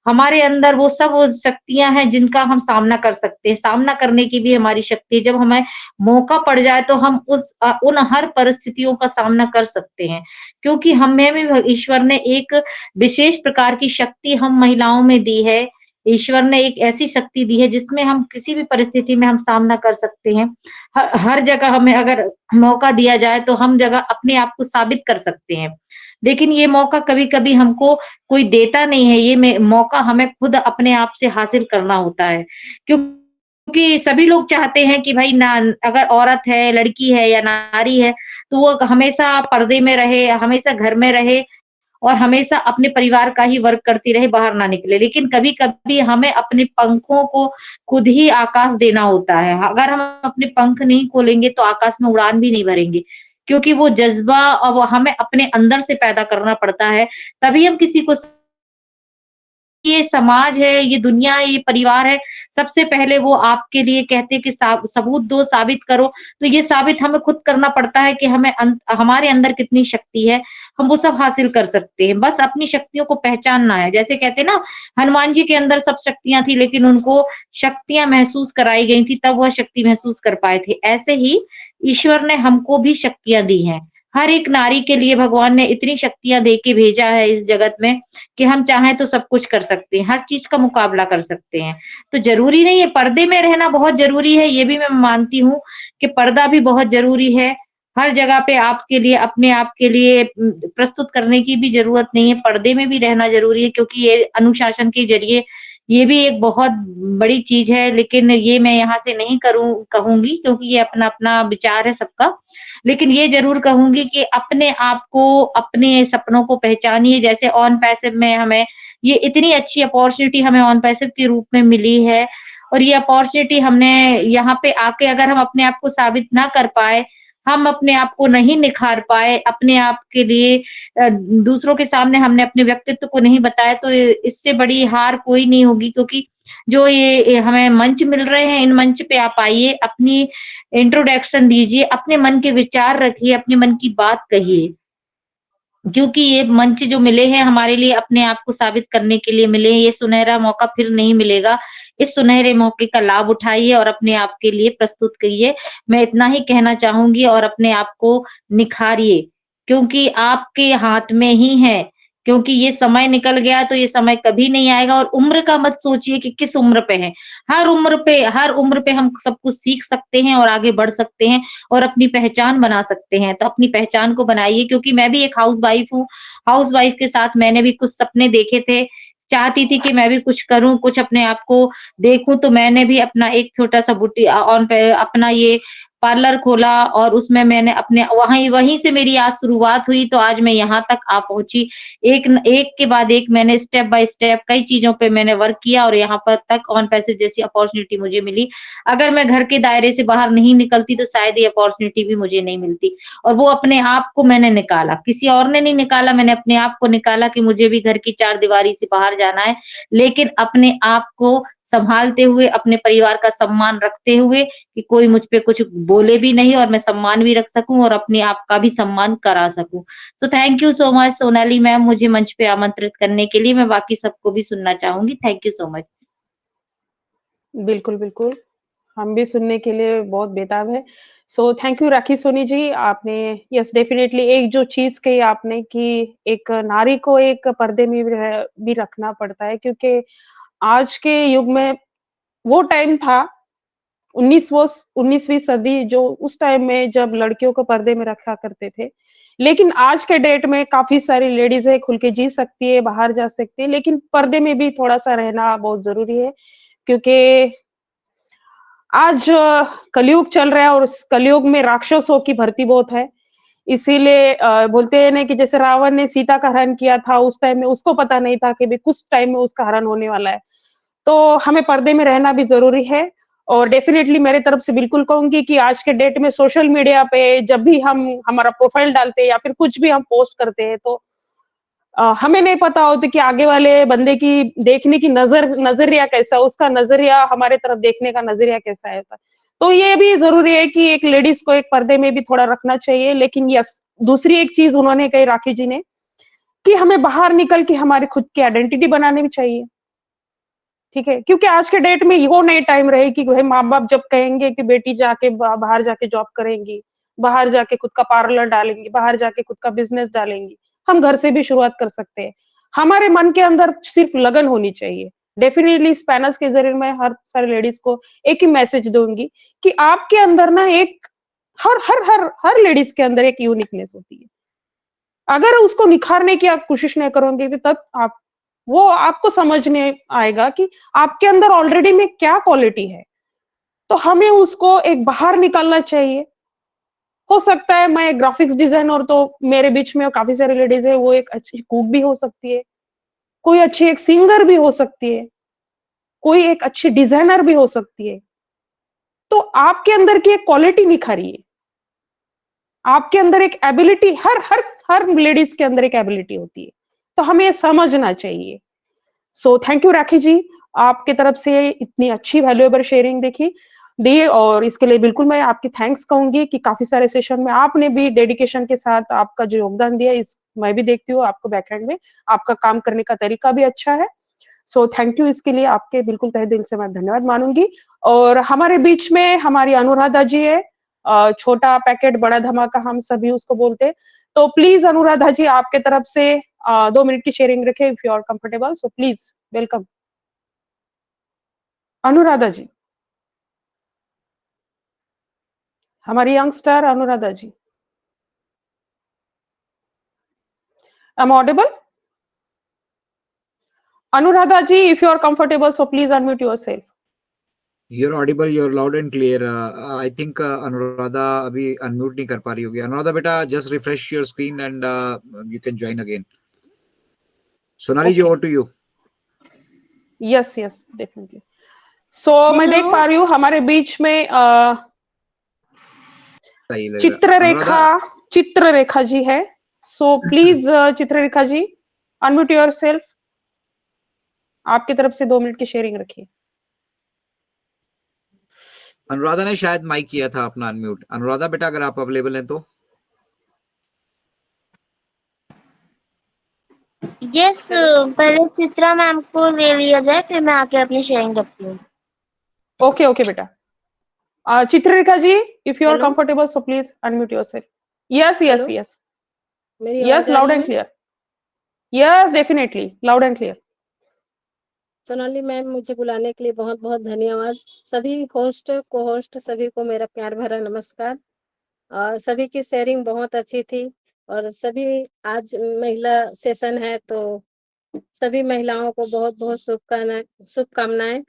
हमारे अंदर वो सब शक्तियां हैं जिनका हम सामना कर सकते हैं। सामना करने की भी हमारी शक्ति है। जब हमें मौका पड़ जाए तो हम उन हर परिस्थितियों का सामना कर सकते हैं, क्योंकि हमें भी ईश्वर ने एक विशेष प्रकार की शक्ति हम महिलाओं में दी है ईश्वर ने एक ऐसी शक्ति दी है जिसमें हम किसी भी परिस्थिति में हम सामना कर सकते हैं। हर जगह हमें अगर मौका दिया जाए तो हम जगह अपने आप को साबित कर सकते हैं। लेकिन ये मौका कभी-कभी हमको कोई देता नहीं है, ये मौका हमें खुद अपने आप से हासिल करना होता है। क्योंकि सभी लोग चाहते हैं कि भाई ना, अगर औरत है, लड़की है या नारी है, तो वो हमेशा पर्दे में रहे, हमेशा घर में रहे और हमेशा अपने परिवार का ही वर्क करती रहे, बाहर ना निकले। लेकिन कभी-कभी हमें अपने पंखों को खुद ही आकाश देना होता है। अगर हम अपने पंख नहीं खोलेंगे तो आकाश में उड़ान भी नहीं भरेंगे, क्योंकि वो जज़्बा वो हमें अपने अंदर से पैदा करना पड़ता है, तभी हम किसी को ये समाज है, ये दुनिया है, ये परिवार है, सबसे पहले वो आपके लिए कहते हैं कि सबूत दो, साबित करो, तो ये साबित हमें खुद करना पड़ता है कि हमारे अंदर कितनी शक्ति है, हम वो सब हासिल कर सकते हैं। बस अपनी शक्तियों को पहचानना है। जैसे कहते हैं ना, हनुमान जी के अंदर सब शक्तियाँ थी, लेकिन उनको शक्तियाँ महसूस कराई गई थी, तब वह शक्ति महसूस कर पाए थे। ऐसे ही ईश्वर ने हमको भी शक्तियाँ दी हैं। हर एक नारी के लिए भगवान ने इतनी शक्तियाँ दे के भेजा है इस जगत में कि हम चाहें तो सब कुछ कर सकते हैं, हर चीज़ का मुकाबला कर सकते हैं। तो ज़रूरी नहीं है, पर्दे में रहना बहुत ज़रूरी है, ये भी मैं मानती हूँ कि पर्दा भी बहुत ज़रूरी है। हर जगह पे आपके लिए, अपने आप के लिए प्रस्तुत करने की भी ज़रूरत नहीं है, पर्दे में भी रहना ज़रूरी है, क्योंकि ये अनुशासन के ज़रिए ये भी एक बहुत बड़ी चीज़ है। लेकिन ये मैं यहाँ से नहीं कहूँगी, क्योंकि ये अपना-अपना विचार है सबका। लेकिन ये ज़रूर कहूँगी कि अपने आप को, अपने सपनों को पहचानिए। जैसे ऑन पैसिव में हमें ये इतनी अच्छी अपॉर्च्युनिटी हमें ऑन पैसिव के रूप में मिली है, और ये अपॉर्च्युनिटी हमने यहाँ पे आके अगर हम अपने आप को साबित ना कर पाए, हम अपने आप को नहीं निखार पाए, अपने आप के लिए दूसरों के सामने हमने अपने व्यक्तित्व को नहीं बताया, तो इससे बड़ी हार कोई नहीं होगी। क्योंकि जो ये हमें मंच मिल रहे हैं, इन मंच पे आप आइए, अपनी इंट्रोडक्शन दीजिए, अपने मन के विचार रखिए, अपने मन की बात कहिए। क्योंकि ये मंच जो मिले हैं हमारे लिए अपने आप को साबित करने के लिए मिले हैं, ये सुनहरा मौका फिर नहीं मिलेगा। इस सुनहरे मौके का लाभ उठाइए और अपने आप के लिए प्रस्तुत करिए। मैं इतना ही कहना चाहूँगी, और अपने आप को निखारिए, क्योंकि आपके हाथ में ही है। क्योंकि ये समय निकल गया तो ये समय कभी नहीं आएगा। और उम्र का मत सोचिए कि किस उम्र पे हैं। हर उम्र पे हम सब कुछ सीख सकते हैं और आगे बढ़ सकते हैं और अपनी पहचान बना सकते हैं। तो अपनी पहचान को बनाइए, क्योंकि मैं भी एक हाउसवाइफ हूँ। हाउसवाइफ के साथ मैंने भी कुछ सपने देखे थे। चाहती थी कि मैं भी कुछ करूँ, कुछ अपने आप को देखूँ, तो मैंने भी अपना एक छोटा-सा अपना ये पार्लर खोला, और उसमें मैंने अपने वहीं से मेरी आज शुरुआत हुई, तो आज मैं यहाँ तक आ पहुँची। एक के बाद एक मैंने स्टेप बाय स्टेप कई चीज़ों पे मैंने वर्क किया और यहाँ पर तक ऑन पैसिव जैसी अपॉर्च्युनिटी मुझे मिली। अगर मैं घर के दायरे से बाहर नहीं निकलती तो शायद ये अपॉर्च्युनिटी भी मुझे नहीं मिलती, और वो अपने आप को मैंने निकाला। किसी और ने नहीं निकाला, मैंने अपने आप को निकाला कि मुझे भी घर की चारदीवारी से बाहर जाना है, लेकिन अपने आप को सँभालते हुए, अपने परिवार का सम्मान रखते हुए, कि कोई मुझ पे कुछ बोले भी नहीं और मैं सम्मान भी रख सकूँ और अपने आप का भी सम्मान करा सकूँ। सो thank you so much Sonali ma'am, मुझे मंच पे आमंत्रित करने के लिए। मैं बाकी सबको भी सुनना चाहूँगी। Thank you so much. बिल्कुल, बिल्कुल। हम भी सुनने के लिए बहुत बेताब है। सो थैंक यू राखी सोनी जी, आपने यस डेफिनिटली एक जो चीज़ कही आपने कि एक नारी को एक पर्दे में भी रखना पड़ता है, क्योंकि आज के युग में वो टाइम था 19वीं सदी, जो उस टाइम में जब लड़कियों को पर्दे में रखा करते थे। लेकिन आज के डेट में काफ़ी सारी लेडीज़ है, खुल के जी सकती है, बाहर जा सकती है, लेकिन पर्दे में भी थोड़ा-सा रहना बहुत ज़रूरी है, क्योंकि आज कलयुग चल रहा है और उस कलयुग में राक्षसों की भर्ती बहुत है। इसीलिए बोलते हैं ना कि जैसे रावण ने सीता का हरण किया था, उस टाइम में उसको पता नहीं था कि भई कुछ टाइम में उसका हरण होने वाला है। तो हमें पर्दे में रहना भी ज़रूरी है, और डेफ़िनेटली मेरी तरफ से बिल्कुल कहूँगी कि आज के डेट में सोशल मीडिया पे जब भी हम हमारा प्रोफ़ाइल डालते हैं या फिर कुछ भी हम पोस्ट करते हैं, तो हमें नहीं पता होता कि आगे वाले बंदे की देखने की नज़रिया कैसा है, उसका नज़रिया हमारे तरफ देखने का नज़रिया कैसा है। तो ये भी ज़रूरी है कि एक लेडीज़ को एक पर्दे में भी थोड़ा रखना चाहिए। लेकिन यस, दूसरी एक चीज़ उन्होंने कही राखी जी ने, कि हमें बाहर निकल के हमारी खुद की आइडेंटिटी बनानी भी चाहिए। ठीक है? क्योंकि आज के डेट में वो नहीं टाइम रहे कि भाई माँ-बाप जब कहेंगे कि बेटी जाके बाहर जाके जॉब करेंगी, बाहर जाके खुद का पार्लर डालेंगी, बाहर जाके खुद का बिज़नेस डालेंगी। हम घर से भी शुरुआत कर सकते हैं। हमारे मन के अंदर सिर्फ लगन होनी चाहिए, डेफिनेटली इस पैनल्स के जरिए मैं हर सारे लेडीज को एक ही मैसेज दूंगी कि आपके अंदर ना एक हर हर हर हर लेडीज के अंदर एक यूनिकनेस होती है। अगर उसको निखारने की आप कोशिश नहीं करोगे तो तब आप वो आपको समझ में आएगा कि आपके अंदर ऑलरेडी में क्या क्वालिटी है। तो हमें उसको एक बाहर निकालना चाहिए। हो सकता है मैं ग्राफिक्स डिजाइनर, तो मेरे बीच में काफी सारी लेडीज है, वो एक अच्छी कुक भी हो सकती है, कोई अच्छी एक सिंगर भी हो सकती है, कोई एक अच्छी डिजाइनर भी हो सकती है। तो आपके अंदर की एक क्वालिटी निखारिए। आपके अंदर एक एबिलिटी, हर हर हर लेडीज के अंदर एक एबिलिटी होती है, तो हमें ये समझना चाहिए। सो थैंक यू राखी जी, आपके तरफ से इतनी अच्छी वैल्यूएबल शेयरिंग दी और इसके लिए बिल्कुल मैं आपकी थैंक्स कहूंगी कि काफी सारे सेशन में आपने भी डेडिकेशन के साथ आपका जो योगदान दिया, इस मैं भी देखती हूँ आपको बैकएंड में आपका काम करने का तरीका भी अच्छा है। सो थैंक यू, इसके लिए आपके बिल्कुल तहे दिल से मैं धन्यवाद मानूंगी। और हमारे बीच में हमारी अनुराधा जी है, छोटा पैकेट बड़ा धमाका हम सभी उसको बोलते हैं। तो प्लीज अनुराधा जी आपके तरफ से 2 मिनट की शेयरिंग रखें if you are comfortable. So please welcome Anuradha ji, हमारी youngster Anuradha ji. I'm audible? Anuradha ji, if you are comfortable, so please unmute yourself. You're audible, you're loud and clear. I think Anuradha अभी unmute नहीं कर पा रही होगी। Anuradha बेटा, just refresh your screen and you can join again. Sonali ji, over to you. Yes, yes, definitely. So मैं देख पा रही हूँ हमारे बीच में चित्ररेखा जी है। So please Chitrarekha ji unmute yourself. आपकी तरफ से 2 मिनट की शेयरिंग रखिए। अनुराधा ने शायद माइक किया था अपना अनम्यूट। अनुराधा बेटा अगर आप अवेलेबल हैं तो। यस, पहले चित्रा मैम को ले लिया जाए, फिर मैं आके अपनी शेयरिंग रखती हूँ। ओके ओके बेटा। Chitrarekha ji, if you are comfortable so please unmute yourself. Yes yes yes yes, loud and clear. Yes definitely, loud and clear. Sonali ma'am, मुझे बुलाने के लिए बहुत बहुत धन्यवाद। सभी होस्ट को होस्ट सभी को मेरा प्यार भरा नमस्कार। और सभी की शेयरिंग बहुत अच्छी थी और सभी आज महिला सेशन है तो सभी महिलाओं को बहुत बहुत शुभकामनाएं।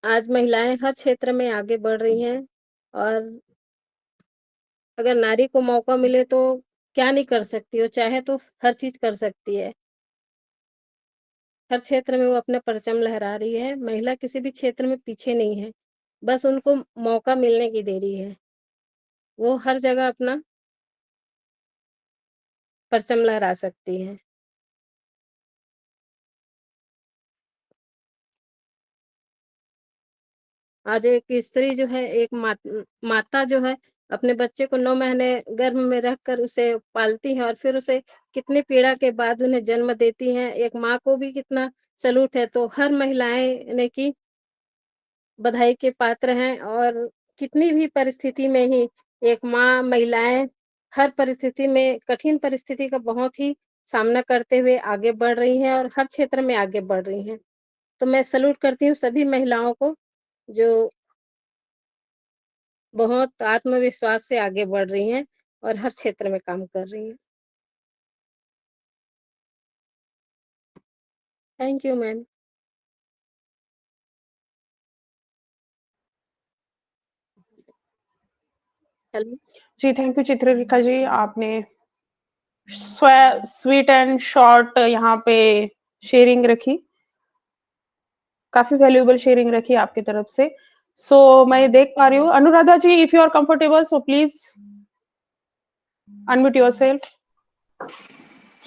आज महिलाएं हर क्षेत्र में आगे बढ़ रही हैं और अगर नारी को मौका मिले तो क्या नहीं कर सकती, वो चाहे तो हर चीज कर सकती है। हर क्षेत्र में वो अपना परचम लहरा रही है। महिला किसी भी क्षेत्र में पीछे नहीं है, बस उनको मौका मिलने की देरी है। वो हर जगह अपना परचम लहरा सकती है। आज एक स्त्री जो है, एक माता जो है, अपने बच्चे को 9 महीने गर्भ में रखकर उसे पालती है और फिर उसे कितनी पीड़ा के बाद उन्हें जन्म देती हैं। एक माँ को भी कितना सलूट है। तो हर महिलाएं ने की बधाई के पात्र हैं और कितनी भी परिस्थिति में ही एक माँ, महिलाएं हर परिस्थिति में, कठिन परिस्थिति का बहुत ही सामना करते हुए आगे बढ़ रही हैं और हर क्षेत्र में आगे बढ़ रही हैं। तो मैं सलूट करती हूँ सभी महिलाओं को जो बहुत आत्मविश्वास से आगे बढ़ रही हैं और हर क्षेत्र में काम कर रही हैं। Thank you ma'am. हेलो जी, थैंक यू चित्ररेखा जी, आपने स्वीट एंड शॉर्ट यहाँ पे शेयरिंग रखी, काफी वैल्यूएबल शेयरिंग रखी आपकी तरफ से। सो मैं देख पा रही हूँ Anuradha ji, if you are comfortable so please unmute yourself.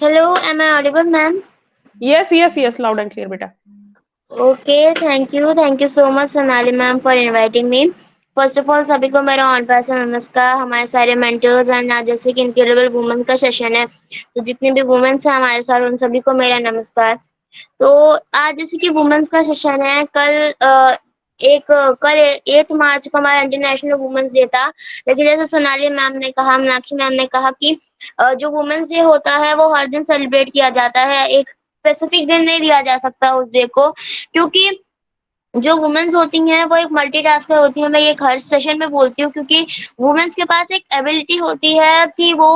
Hello, am I audible ma'am? Yes yes yes, loud and clear बेटा। Okay, thank you so much Sonali ma'am for inviting me. First of all सभी को मेरा ऑन पैसा नमस्कार। हमारे सारे मेंटर्स एंड आज जैसे कि इनक्रेडिबल वुमेन का सेशन है, तो जितने भी वुमेन्स हैं हमारे साथ उन सभी को मेरा नमस्कार। तो आज जैसे कि वुमेन्स का सेशन है, कल 8 मार्च को हमारा इंटरनेशनल वुमेन्स डे था। लेकिन जैसे सोनाली मैम ने कहा, मीनाक्षी मैम ने कहा कि जो वुमेन्स डे होता है वो हर दिन सेलिब्रेट किया जाता है। एक स्पेसिफिक दिन नहीं दिया जा सकता उस डे को, क्योंकि जो वुमेन्स होती हैं वो एक मल्टीटास्कर होती हैं। मैं ये हर सेशन में बोलती हूँ, क्योंकि वुमेन्स के पास एक एबिलिटी होती है कि वो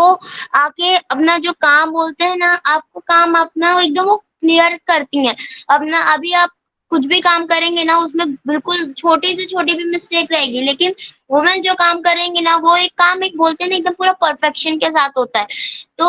आके अपना जो काम बोलते हैं ना, आपको काम अपना एकदम वो क्लियर करती हैं। अपना अभी आप कुछ भी काम करेंगे ना, उसमें बिल्कुल छोटी से छोटी भी मिस्टेक रहेगी, लेकिन वुमेन जो काम करेंगी ना, वो एक काम एक बोलते हैं ना एकदम पूरा परफेक्शन के साथ होता है। तो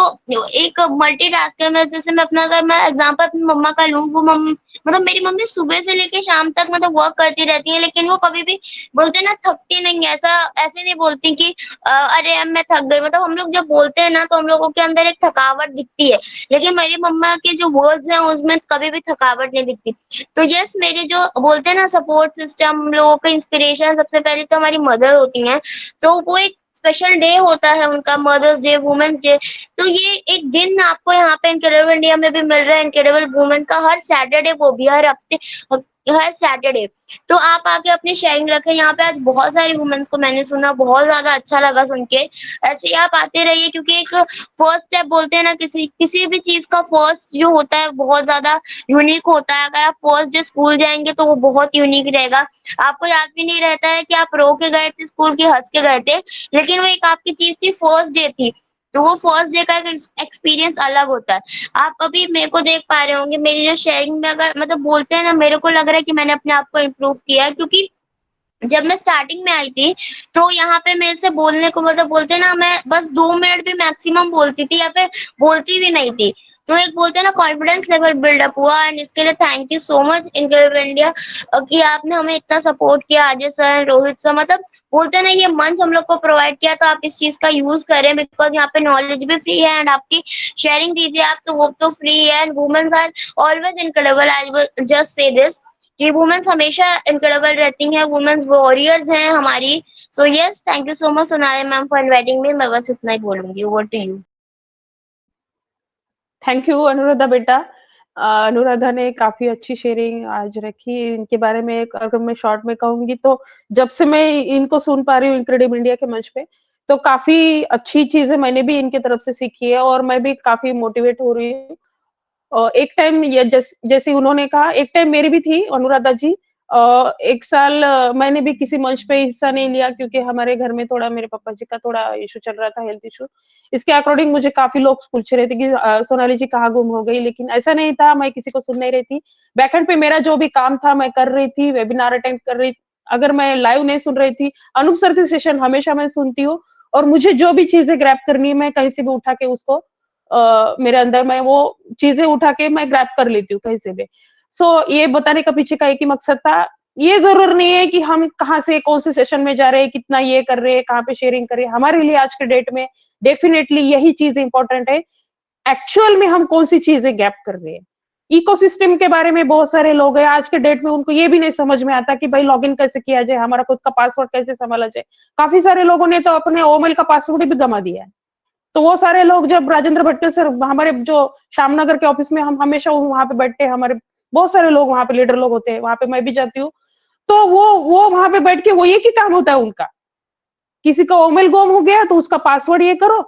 एक मल्टीटास्कर में, जैसे मैं अपना अगर मैं एग्जांपल अपनी मम्मा का लूँ, वो मतलब मेरी मम्मी सुबह से लेके शाम तक मतलब वर्क करती रहती है, लेकिन वो कभी भी बोलते हैं ना थकती नहीं है। ऐसा ऐसे नहीं बोलती कि अरे अब मैं थक गई। मतलब हम लोग जब बोलते हैं ना, तो हम लोगों के अंदर एक थकावट दिखती है, लेकिन मेरी मम्मा के जो वर्ड्स हैं उसमें कभी भी थकावट नहीं दिखती। तो यस, मेरे जो बोलते हैं ना सपोर्ट सिस्टम, हम लोगों का इंस्पिरेशन सबसे पहले तो हमारी मदर होती हैं। तो वो एक स्पेशल डे होता है उनका, मदर्स डे, वुमेन्स डे। तो ये एक दिन आपको यहाँ पे इनक्रेडिबल इंडिया में भी मिल रहा है, इनक्रेडिबल वुमेन का, हर सैटरडे, वो भी हर हफ्ते, हर सैटरडे। तो आप आके अपनी शेयरिंग रखें। यहाँ पे आज बहुत सारी वुमेन्स को मैंने सुना, बहुत ज्यादा अच्छा लगा सुन के। ऐसे ही आप आते रहिए, क्योंकि एक फर्स्ट स्टेप बोलते हैं ना, किसी भी चीज का फर्स्ट जो होता है बहुत ज्यादा यूनिक होता है। अगर आप फर्स्ट डे स्कूल जाएंगे तो वो बहुत यूनिक रहेगा। आपको याद भी नहीं रहता है कि आप रो के गए थे स्कूल की, हंस के गए थे, लेकिन वो एक आपकी चीज थी, फर्स्ट डे थी। तो वो फर्स्ट डे का एक्सपीरियंस अलग होता है। आप अभी मेरे को देख पा रहे होंगे, मेरी जो शेयरिंग में अगर मतलब बोलते हैं ना, मेरे को लग रहा है कि मैंने अपने आप को इम्प्रूव किया है, क्योंकि जब मैं स्टार्टिंग में आई थी, तो यहाँ पे मेरे से बोलने को मतलब बोलते हैं ना, मैं बस 2 मिनट भी मैक्सिमम बोलती थी, या फिर बोलती भी नहीं थी। तो एक बोलते हैं ना कॉन्फिडेंस लेवल बिल्डअप हुआ, एंड इसके लिए thank you so much incredible India कि आपने हमें इतना सपोर्ट किया, अजय सर, रोहित सर, मतलब बोलते हैं ना ये मंच हम लोग को प्रोवाइड किया। तो आप इस चीज का यूज करें, बिकॉज यहाँ पे नॉलेज भी फ्री है, एंड आपकी शेयरिंग दीजिए आप, तो वो तो फ्री है। And women's are always incredible, I will just say this, कि वुमेन्स हमेशा इनक्रेडिबल रहती हैं, वुमेन्स वॉरियर्स हैं हमारी। So yes, thank you so much Sonali ma'am for inviting me. मैं बस इतना ही बोलूंगी। Over to you. Thank you Anuradha बेटा। अनुराधा ने काफी अच्छी शेयरिंग आज रखी। इनके बारे में अगर मैं शॉर्ट में कहूंगी, तो जब से मैं इनको सुन पा रही हूँ इनक्रेडिबल इंडिया के मंच पे, तो काफी अच्छी चीजें मैंने भी इनकी तरफ से सीखी है, और मैं भी काफी मोटिवेट हो रही हूँ। एक टाइम ये जैसे उन्होंने कहा, एक टाइम मेरी भी थी अनुराधा जी। एक साल मैंने भी किसी मंच पे हिस्सा नहीं लिया, क्योंकि हमारे घर में थोड़ा, मेरे पापा जी का थोड़ा इशू चल रहा था, हेल्थ इशू। इसके अकॉर्डिंग मुझे काफी लोग पूछ रहे थे कि सोनाली जी कहाँ गुम हो गई, लेकिन ऐसा नहीं था, मैं किसी को सुन नहीं रही थी। बैकएंड पे मेरा जो भी काम था मैं कर रही थी, वेबिनार अटेंड कर रही। अगर मैं लाइव नहीं सुन रही थी, अनूप सर की सेशन हमेशा मैं सुनती हूँ, और मुझे जो भी चीजें ग्रैब करनी है, मैं कहीं से भी उठा के उसको मेरे अंदर मैं वो चीजें उठा के मैं ग्रैब कर लेती हूँ कहीं से भी। सो ये बताने का पीछे का एक ही मकसद था। ये जरूर नहीं है कि हम कहाँ से कौन से सेशन में जा रहे हैं, कितना ये कर रहे हैं, कहाँ पे शेयरिंग कर रहे हैं। हमारे लिए आज के डेट में डेफिनेटली यही चीज इंपॉर्टेंट है, एक्चुअल में हम कौन सी चीजें गैप कर रहे हैं। इकोसिस्टम के बारे में बहुत सारे लोग हैं आज के डेट में, उनको ये भी नहीं समझ में आता कि भाई लॉगिन कैसे किया जाए, हमारा खुद का पासवर्ड कैसे संभाला जाए। काफी सारे लोगों ने तो अपने ओमेल का पासवर्ड भी गंवा दिया है। तो वो सारे लोग, जब राजेंद्र भट्टल सर हमारे जो श्यामनगर के ऑफिस में, हम हमेशा वहां पे बैठते हैं, हमारे बहुत सारे लोग वहां पे लीडर लोग होते हैं, वहां पे मैं भी जाती हूँ। तो वो वहां पे बैठ के वो एक ही काम होता है उनका, किसी का ओमेल गुम हो गया तो उसका पासवर्ड ये करो,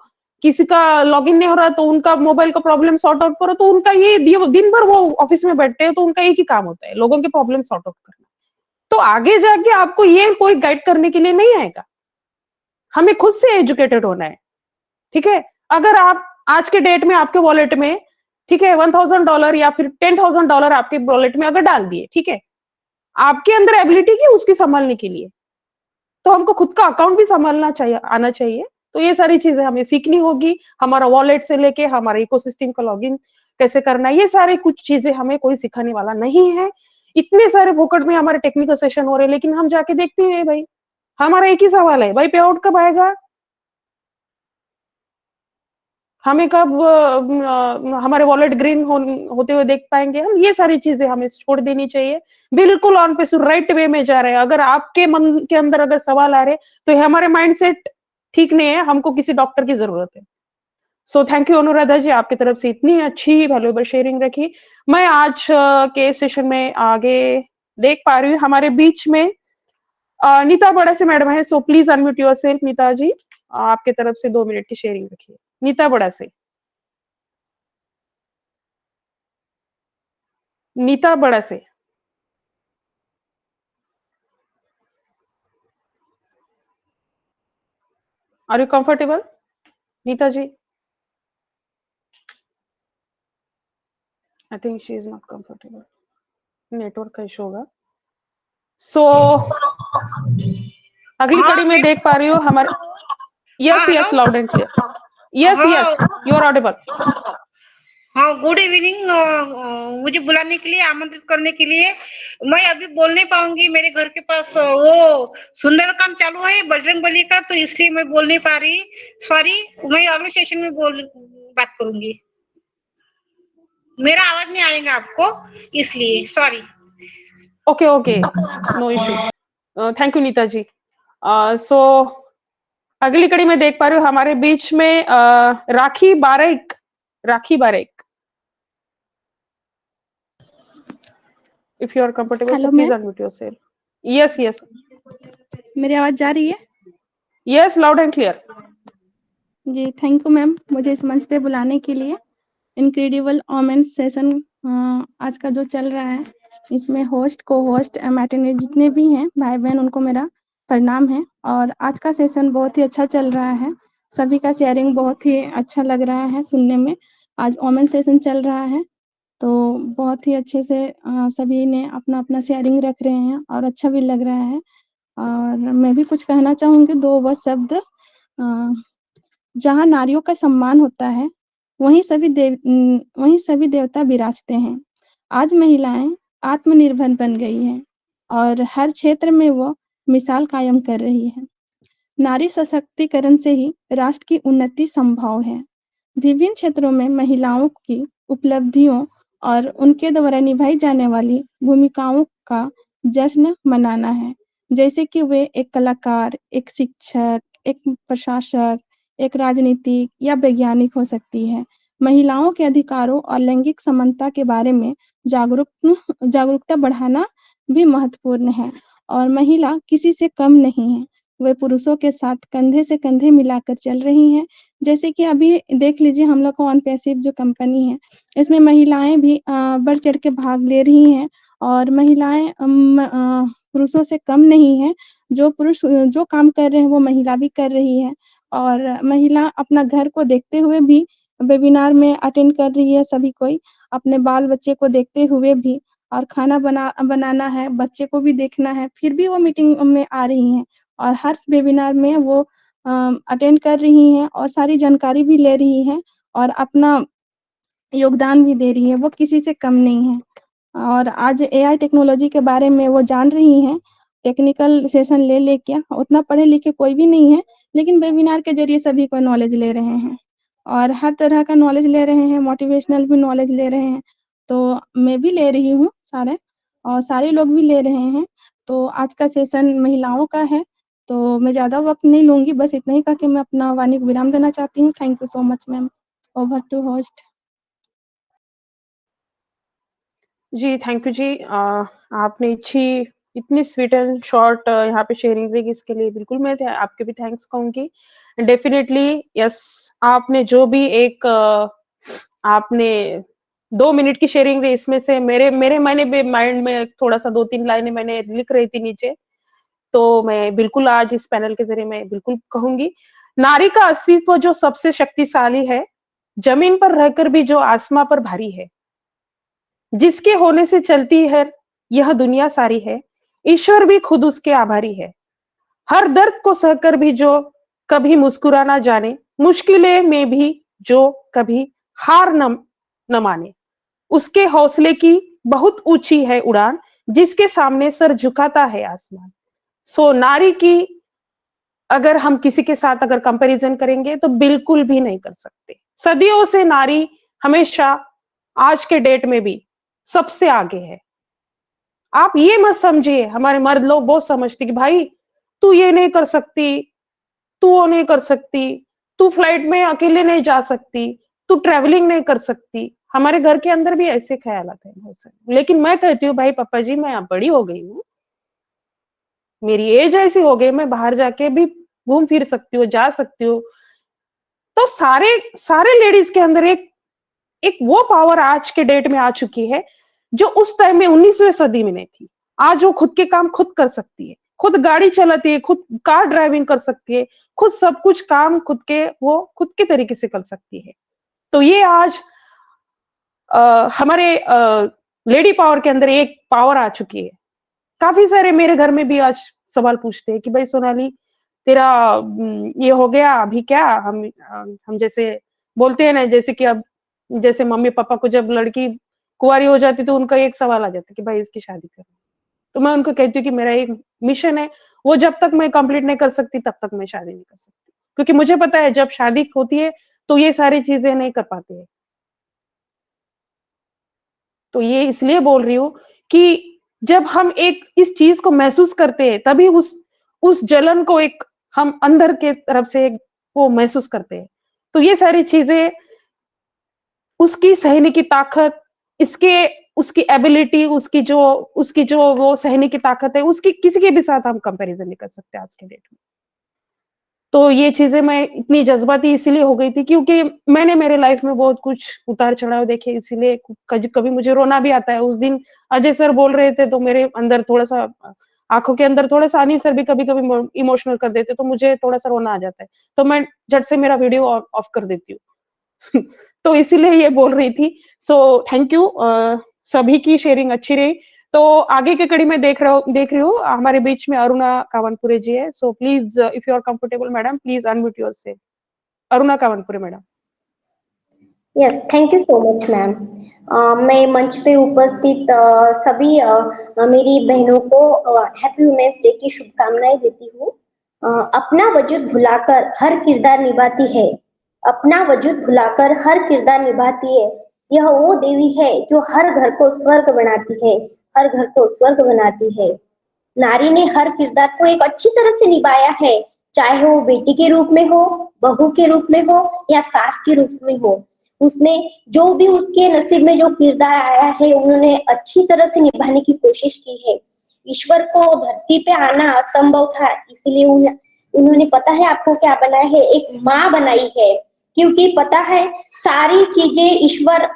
किसी का लॉगिन नहीं हो रहा तो उनका मोबाइल का प्रॉब्लम सॉर्ट आउट करो। तो उनका ये दिन भर वो ऑफिस में बैठते हैं, तो उनका एक ही काम होता है, लोगों के प्रॉब्लम सॉर्ट आउट करना। तो आगे जाके आपको ये कोई गाइड करने के लिए नहीं आएगा, हमें खुद से एजुकेटेड होना है। ठीक है, अगर आप आज के डेट में आपके वॉलेट में, ठीक है, $1000 या फिर $10,000 आपके वॉलेट में अगर डाल दिए, ठीक है, आपके अंदर एबिलिटी की उसकी संभालने के लिए, तो हमको खुद का अकाउंट भी संभालना चाहिए, आना चाहिए। तो ये सारी चीजें हमें सीखनी होगी, हमारा वॉलेट से लेके हमारे इकोसिस्टम का लॉगिन कैसे करना है, ये सारी कुछ चीजें हमें कोई सिखाने वाला नहीं है। इतने सारे फोकट में हमारे टेक्निकल सेशन हो रहे हैं, लेकिन हम जाके देखते हैं भाई, हमारा एक ही सवाल है, भाई पे आउट कब आएगा, हमें कब हमारे वॉलेट ग्रीन होते हुए देख पाएंगे हम। ये सारी चीजें हमें छोड़ देनी चाहिए, बिल्कुल ऑन पे राइट वे में जा रहे हैं। अगर आपके मन के अंदर अगर सवाल आ रहे, तो हमारे माइंडसेट ठीक नहीं है, हमको किसी डॉक्टर की जरूरत है। सो थैंक यू अनुराधा जी, आपकी तरफ से इतनी अच्छी वैल्यूएबल शेयरिंग रखी। मैं आज के सेशन में आगे देख पा रही हूँ, हमारे बीच में नीता बड़ा से मैडम है। So please unmute yourself Neeta ji, आपके तरफ से 2 मिनट की शेयरिंग रखिए। नीता बड़ा से। नीता बड़ा से। Are you comfortable Neeta ji? I think she is not comfortable, network का इशू होगा। सो अगली कड़ी में देख पा रही हो हमारे, yes yes, loud and clear, yes yes, you are audible. हाँ, गुड इवनिंग। मुझे बुलाने के लिए, आमंत्रित करने के लिए। मैं अभी बोल नहीं पाऊंगी, मेरे घर के पास वो सुंदरकांड चालू है बजरंगबली का, तो इसलिए मैं बोल नहीं पा रही, सॉरी। मैं अगले सेशन में बात करूंगी। मेरा आवाज नहीं आएगा आपको, इसलिए sorry. Okay okay, no issue. Thank you Neeta ji. So अगली कड़ी में देख पा रहे हो हमारे बीच में Rakhi Barek. Rakhi Barek, if you are comfortable so please unmute yourself. Yes yes, मेरी आवाज जा रही है? Yes, loud and clear. जी, थैंक यू मैम, मुझे इस मंच पे बुलाने के लिए। इनक्रेडिबल वोमेन सेशन आज का जो चल रहा है, इसमें होस्ट, को होस्ट, मैटरनेट जितने भी हैं भाई बहन, उनको मेरा प्रणाम है। और आज का सेशन बहुत ही अच्छा चल रहा है, सभी का शेयरिंग बहुत ही अच्छा लग रहा है सुनने में। आज वोमेन सेशन चल रहा है, तो बहुत ही अच्छे से सभी ने अपना अपना शेयरिंग रख रहे हैं और अच्छा भी लग रहा है। और मैं भी कुछ कहना चाहूँगी, 2 वह शब्द। जहाँ नारियों का सम्मान होता है, वहीं सभी देवता विराजते हैं। आज महिलाएं आत्मनिर्भर बन गई हैं और हर क्षेत्र में वो मिसाल कायम कर रही है। नारी सशक्तिकरण से ही राष्ट्र की उन्नति संभव है। विभिन्न क्षेत्रों में महिलाओं की उपलब्धियों और उनके द्वारा निभाई जाने वाली भूमिकाओं का जश्न मनाना है, जैसे कि वे एक कलाकार, एक शिक्षक, एक प्रशासक, एक राजनीतिक या वैज्ञानिक हो सकती है। महिलाओं के अधिकारों और लैंगिक समानता के बारे में जागरूकता बढ़ाना भी महत्वपूर्ण है। और महिला किसी से कम नहीं है, वे पुरुषों के साथ कंधे से कंधे मिलाकर चल रही हैं। जैसे कि अभी देख लीजिए, हम लोग का ऑन पैसिव जो कंपनी है, इसमें महिलाएं भी बढ़ चढ़ के भाग ले रही हैं। और महिलाएं पुरुषों से कम नहीं है, जो पुरुष जो काम कर रहे हैं वो महिला भी कर रही है। और महिला अपना घर को देखते हुए भी वेबिनार में अटेंड कर रही है, सभी कोई अपने बाल बच्चे को देखते हुए भी। और खाना बनाना है, बच्चे को भी देखना है, फिर भी वो मीटिंग में आ रही हैं और हर वेबिनार में वो अटेंड कर रही हैं और सारी जानकारी भी ले रही हैं और अपना योगदान भी दे रही है, वो किसी से कम नहीं है। और आज एआई टेक्नोलॉजी के बारे में वो जान रही हैं, टेक्निकल सेशन ले लेके। उतना पढ़े लिखे कोई भी नहीं है, लेकिन वेबिनार के जरिए सभी को नॉलेज ले रहे हैं और हर तरह का नॉलेज ले रहे हैं, मोटिवेशनल भी नॉलेज ले रहे हैं। तो मैं भी ले रही हूँ सारे, और सारे लोग भी ले रहे हैं। तो आज का सेशन महिलाओं का है, तो मैं ज़्यादा वक्त नहीं लूँगी, बस इतना ही कह के मैं अपना वाणी को विराम देना चाहती हूँ। Thank you so much ma'am. Over to host. जी, थैंक यू जी। आपने इतनी स्वीट एंड शॉर्ट यहाँ पे शेयरिंग दी, इसके लिए बिल्कुल मैं आपके भी थैंक्स कहूंगी। डेफिनेटली यस, आपने जो भी एक आपने 2 मिनट की शेयरिंग दी, इसमें से मैंने भी माइंड में थोड़ा सा 2-3 लाइनें मैंने लिख रही थी नीचे, तो मैं बिल्कुल आज इस पैनल के जरिए मैं बिल्कुल कहूंगी, नारी का अस्तित्व जो सबसे शक्तिशाली है, जमीन पर रहकर भी जो आसमां पर भारी है, जिसके होने से चलती है यह दुनिया सारी है, ईश्वर भी खुद उसके आभारी है। हर दर्द को सहकर भी जो कभी मुस्कुरा ना जाने, मुश्किलें में भी जो कभी हार न माने, उसके हौसले की बहुत ऊंची है उड़ान, जिसके सामने सर झुकाता है आसमान। सो नारी की अगर हम किसी के साथ अगर कंपैरिजन करेंगे तो बिल्कुल भी नहीं कर सकते। सदियों से नारी हमेशा आज के डेट में भी सबसे आगे है। आप ये मत समझिए, हमारे मर्द लोग बहुत समझते कि भाई तू ये नहीं कर सकती, तू वो नहीं कर सकती, तू फ्लाइट में अकेले नहीं जा सकती, तू ट्रेवलिंग नहीं कर सकती। हमारे घर के अंदर भी ऐसे ख्याल आते हैं बहुत सारे, लेकिन मैं कहती हूँ भाई पापा जी, मैं अब बड़ी हो गई हूँ, मेरी एज ऐसी हो गई, मैं बाहर जाके भी घूम फिर सकती हूँ, जा सकती हूँ। तो सारे लेडीज के अंदर एक वो पावर आज के डेट में आ चुकी है जो उस टाइम में 19वीं सदी में नहीं थी। आज वो खुद के काम खुद कर सकती है, खुद गाड़ी चलाती है, खुद कार ड्राइविंग कर सकती है, खुद सब कुछ काम खुद के तरीके से कर सकती है। तो ये आज हमारे लेडी पावर के अंदर एक पावर आ चुकी है। काफी सारे मेरे घर में भी आज सवाल पूछते हैं कि भाई सोनाली तेरा ये हो गया अभी क्या, हम जैसे बोलते हैं ना, जैसे कि अब जैसे मम्मी पापा को जब लड़की कुंवारी हो जाती तो उनका एक सवाल आ जाता है कि भाई इसकी शादी करनी। तो मैं उनको कहती हूँ कि मेरा एक मिशन है, वो जब तक मैं कंप्लीट नहीं कर सकती तब तक मैं शादी नहीं कर सकती, क्योंकि मुझे पता है जब शादी होती है तो ये सारी चीजें नहीं कर पाते हैं। तो ये इसलिए बोल रही हूँ कि जब हम एक इस चीज को महसूस करते हैं तभी उस जलन को एक हम अंदर के तरफ से वो महसूस करते हैं। तो ये सारी चीजें, उसकी सहने की ताकत, उसकी एबिलिटी, उसकी जो वो सहने की ताकत है, उसकी किसी के भी साथ हम कंपैरिजन नहीं कर सकते आज के डेट में। तो ये चीजें मैं इतनी जज्बाती इसीलिए हो गई थी क्योंकि मैंने मेरे लाइफ में बहुत कुछ उतार चढ़ाव देखे, इसीलिए कभी मुझे रोना भी आता है। उस दिन अजय सर बोल रहे थे तो मेरे अंदर थोड़ा सा, आंखों के अंदर थोड़ा सा, अनिल सर भी कभी कभी इमोशनल कर देते तो मुझे थोड़ा सा रोना आ जाता है, तो मैं झट से मेरा वीडियो ऑफ कर देती हूँ। तो इसीलिए ये बोल रही थी। सो थैंक यू, सभी की शेयरिंग अच्छी रही। तो आगे की कड़ी में देख रही हूँ हमारे बीच में अरुणा कावनपुरे जी है। So please if you are comfortable madam, please unmute yourself. Aruna Kavanpure madam. Yes, thank you so much ma'am. मैं मंच पे उपस्थित सभी मेरी बहनों को हैप्पी वुमेन्स डे की शुभकामनाएं देती हूँ। अपना वजूद भुलाकर हर किरदार निभाती है, अपना वजूद भुलाकर हर किरदार निभाती है। यह वो देवी है जो हर घर को स्वर्ग बनाती है, हर घर को स्वर्ग बनाती है। नारी ने हर किरदार को एक अच्छी तरह से निभाया है, चाहे वो बेटी के रूप में हो, बहू के रूप में हो या सास के रूप में हो। उसने जो भी उसके नसीब में जो किरदार आया है उन्होंने अच्छी तरह से निभाने की कोशिश की है। ईश्वर को धरती पे आना असंभव था, इसलिए उन्होंने पता है आपको क्या बनाया है, एक माँ बनाई है। क्योंकि पता है सारी चीजें ईश्वर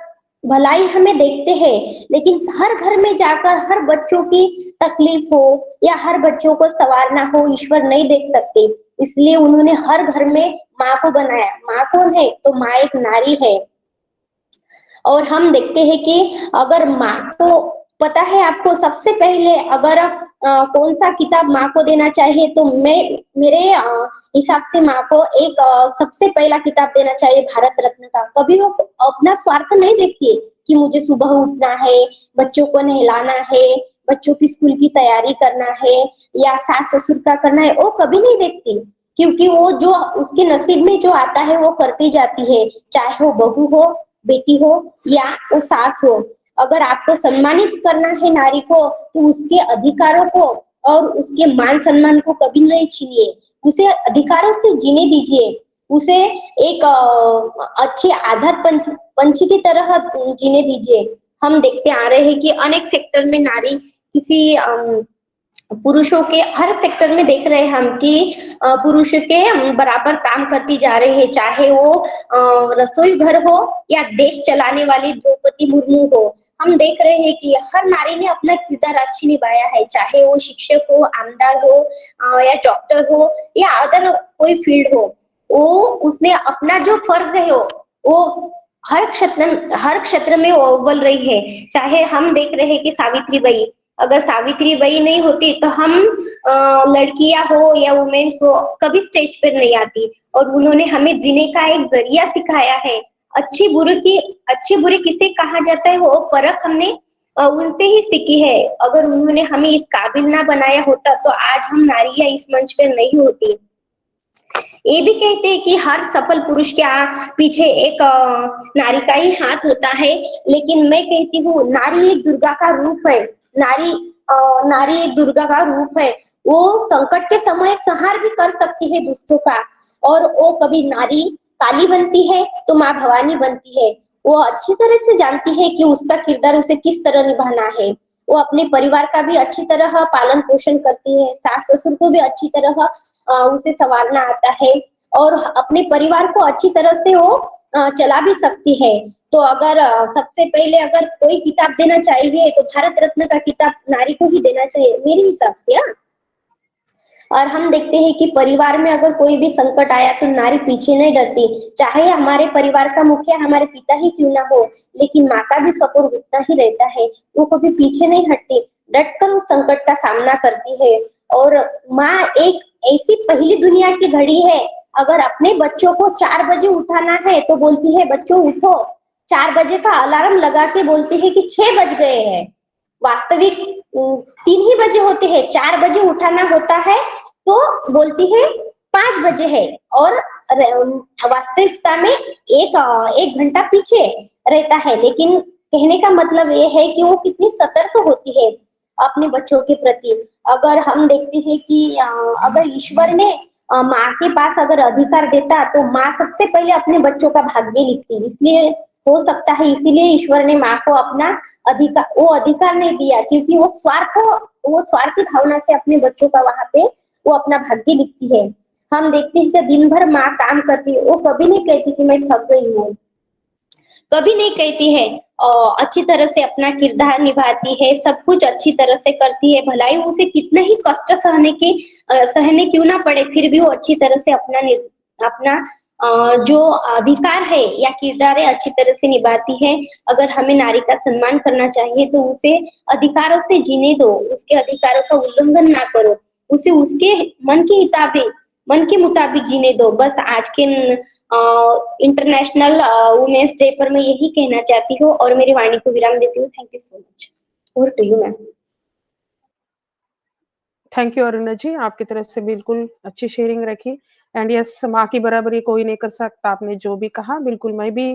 भलाई हमें देखते हैं, लेकिन हर घर में जाकर हर बच्चों की तकलीफ हो या हर बच्चों को संवारना हो ईश्वर नहीं देख सकते, इसलिए उन्होंने हर घर में माँ को बनाया। माँ कौन है? तो माँ एक नारी है। और हम देखते हैं कि अगर माँ को पता है आपको, सबसे पहले अगर कौन सा किताब माँ को देना चाहिए तो मेरे हिसाब से माँ को एक सबसे पहला किताब देना चाहिए भारत रत्न का। कभी वो अपना स्वार्थ नहीं देखती है कि मुझे सुबह उठना है, बच्चों को नहलाना है, बच्चों की स्कूल की तैयारी करना है या सास ससुर का करना है, वो कभी नहीं देखती। क्योंकि वो जो उसके नसीब में जो आता है वो करती जाती है, चाहे वो बहू हो, बेटी हो या वो सास हो। अगर आपको सम्मानित करना है नारी को तो उसके अधिकारों को और उसके मान सम्मान को कभी नहीं छीनिए, उसे अधिकारों से जीने दीजिए, उसे एक अच्छे आधार पंछी की तरह जीने दीजिए। हम देखते आ रहे हैं कि अनेक सेक्टर में नारी किसी पुरुषों के हर सेक्टर में देख रहे हैं हम कि पुरुषों के बराबर काम करती जा रही है, चाहे वो रसोई घर हो या देश चलाने वाली द्रौपदी मुर्मू हो। हम देख रहे हैं कि हर नारी ने अपना किरदार अच्छी निभाया है, चाहे वो शिक्षक हो, आमदार हो या डॉक्टर हो या अदर कोई फील्ड हो। वो उसने अपना जो फर्ज है वो हर क्षेत्र में वो अव्वल रही है। चाहे हम देख रहे हैं कि सावित्रीबाई, अगर सावित्रीबाई नहीं होती तो हम लड़कियां हो या वुमेन्स हो कभी स्टेज पर नहीं आती। और उन्होंने हमें जीने का एक जरिया सिखाया है। अच्छी बुरी किसे कहा जाता है वो परख हमने उनसे ही सीखी है। अगर उन्होंने हमें इस काबिल ना बनाया होता तो आज हम नारियां इस मंच पर नहीं होती। ये भी कहते हैं कि हर सफल पुरुष के पीछे एक नारी का ही हाथ होता है, लेकिन मैं कहती हूँ नारी एक दुर्गा का रूप है। नारी एक दुर्गा का रूप है। वो संकट के समय संहार भी कर सकती है दुष्टों का, और वो कभी नारी काली बनती है तो माँ भवानी बनती है। वो अच्छी तरह से जानती है कि उसका किरदार उसे किस तरह निभाना है। वो अपने परिवार का भी अच्छी तरह पालन पोषण करती है, सास ससुर को भी अच्छी तरह उसे संवारना आता है और अपने परिवार को अच्छी तरह से वो चला भी सकती है। तो अगर सबसे पहले अगर कोई किताब देना चाहिए तो भारत रत्न का किताब नारी को ही देना चाहिए मेरे हिसाब से। और हम देखते हैं कि परिवार में अगर कोई भी संकट आया तो नारी पीछे नहीं डरती, चाहे हमारे परिवार का मुखिया हमारे पिता ही क्यों ना हो, लेकिन माँ का भी सपोर्ट उतना ही रहता है। वो कभी पीछे नहीं हटती, डटकर उस संकट का सामना करती है। और माँ एक ऐसी पहली दुनिया की घड़ी है, अगर अपने बच्चों को 4 बजे उठाना है तो बोलती है बच्चों उठो, 4 बजे का अलार्म लगा के बोलती है कि 6 बज गए हैं। वास्तविक 3 ही बजे होते हैं, 4 बजे उठाना होता है तो बोलती है 5 बजे है। और वास्तविकता में एक घंटा पीछे रहता है। लेकिन कहने का मतलब ये है कि वो कितनी सतर्क होती है अपने बच्चों के प्रति। अगर हम देखते हैं कि अगर ईश्वर ने माँ के पास अगर अधिकार देता तो माँ सबसे पहले अपने बच्चों का भाग्य लिखती। इसलिए हो सकता है इसीलिए ईश्वर ने माँ को अपना अधिकार नहीं दिया, क्योंकि वो स्वार्थी भावना से अपने बच्चों का वहां पे वो अपना भाग्य लिखती है। हम देखते हैं कि दिन भर माँ काम करती है, वो कभी नहीं कहती कि मैं थक गई हूँ, कभी नहीं कहती है। अच्छी तरह से अपना किरदार निभाती है, सब कुछ अच्छी तरह से करती है। भलाई उसे कितना ही कष्ट सहने क्यों ना पड़े, फिर भी वो अच्छी तरह से अपना जो अधिकार है या किरदार है अच्छी तरह से निभाती है। अगर हमें नारी का सम्मान करना चाहिए तो उसे अधिकारों से जीने दो, उसके अधिकारों का उल्लंघन ना करो, उसे उसके मन के मुताबिक जीने दो। बस आज के इंटरनेशनल वुमेन्स डे पर मैं यही कहना चाहती हूँ और मेरी वाणी को विराम देती हूँ। Thank you so much. Over to you ma'am. Thank you Aruna ji, आपकी तरफ से बिल्कुल अच्छी शेयरिंग रखी। एंड यस, माँ की बराबरी कोई नहीं कर सकता। आपने जो भी कहा बिल्कुल मैं भी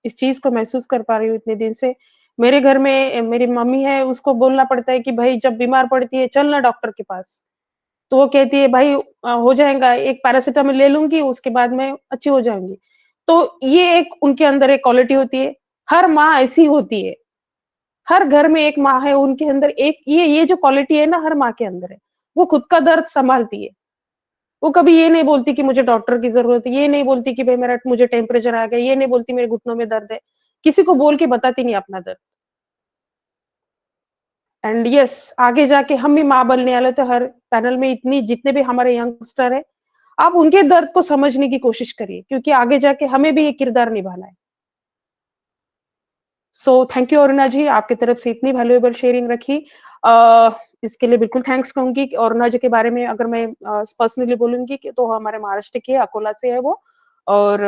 इस चीज को महसूस कर पा रही हूँ इतने दिन से। मेरे घर में मेरी मम्मी है, उसको बोलना पड़ता है कि भाई जब बीमार पड़ती है चल ना डॉक्टर के पास, तो वो कहती है भाई हो जाएगा, एक पैरासिटामोल ले लूंगी उसके बाद मैं अच्छी हो जाऊंगी। तो ये एक उनके अंदर एक क्वालिटी होती है। हर माँ ऐसी होती है, हर घर में एक माँ है, उनके अंदर एक ये जो क्वालिटी है ना हर माँ के अंदर है। वो खुद का दर्द संभालती है, वो कभी ये नहीं बोलती कि मुझे डॉक्टर की जरूरत है, ये नहीं बोलती कि भाई मुझे टेम्परेचर आ गया, ये नहीं बोलती मेरे घुटनों में दर्द है, किसी को बोल के बताती नहीं अपना दर्द। एंड यस, आगे जाके हम भी माँ बनने वाले, तो हर पैनल में जितने भी हमारे यंगस्टर है, आप उनके दर्द को समझने की कोशिश करिए, क्योंकि आगे जाके हमें भी ये किरदार निभाना है। So thank you Aruna ji, आपकी तरफ से इतनी वैल्यूएबल शेयरिंग रखी, इसके लिए बिल्कुल थैंक्स कहूंगी। अरुणा जी के बारे में अगर मैं पर्सनली बोलूंगी कि तो हमारे महाराष्ट्र के अकोला से है वो, और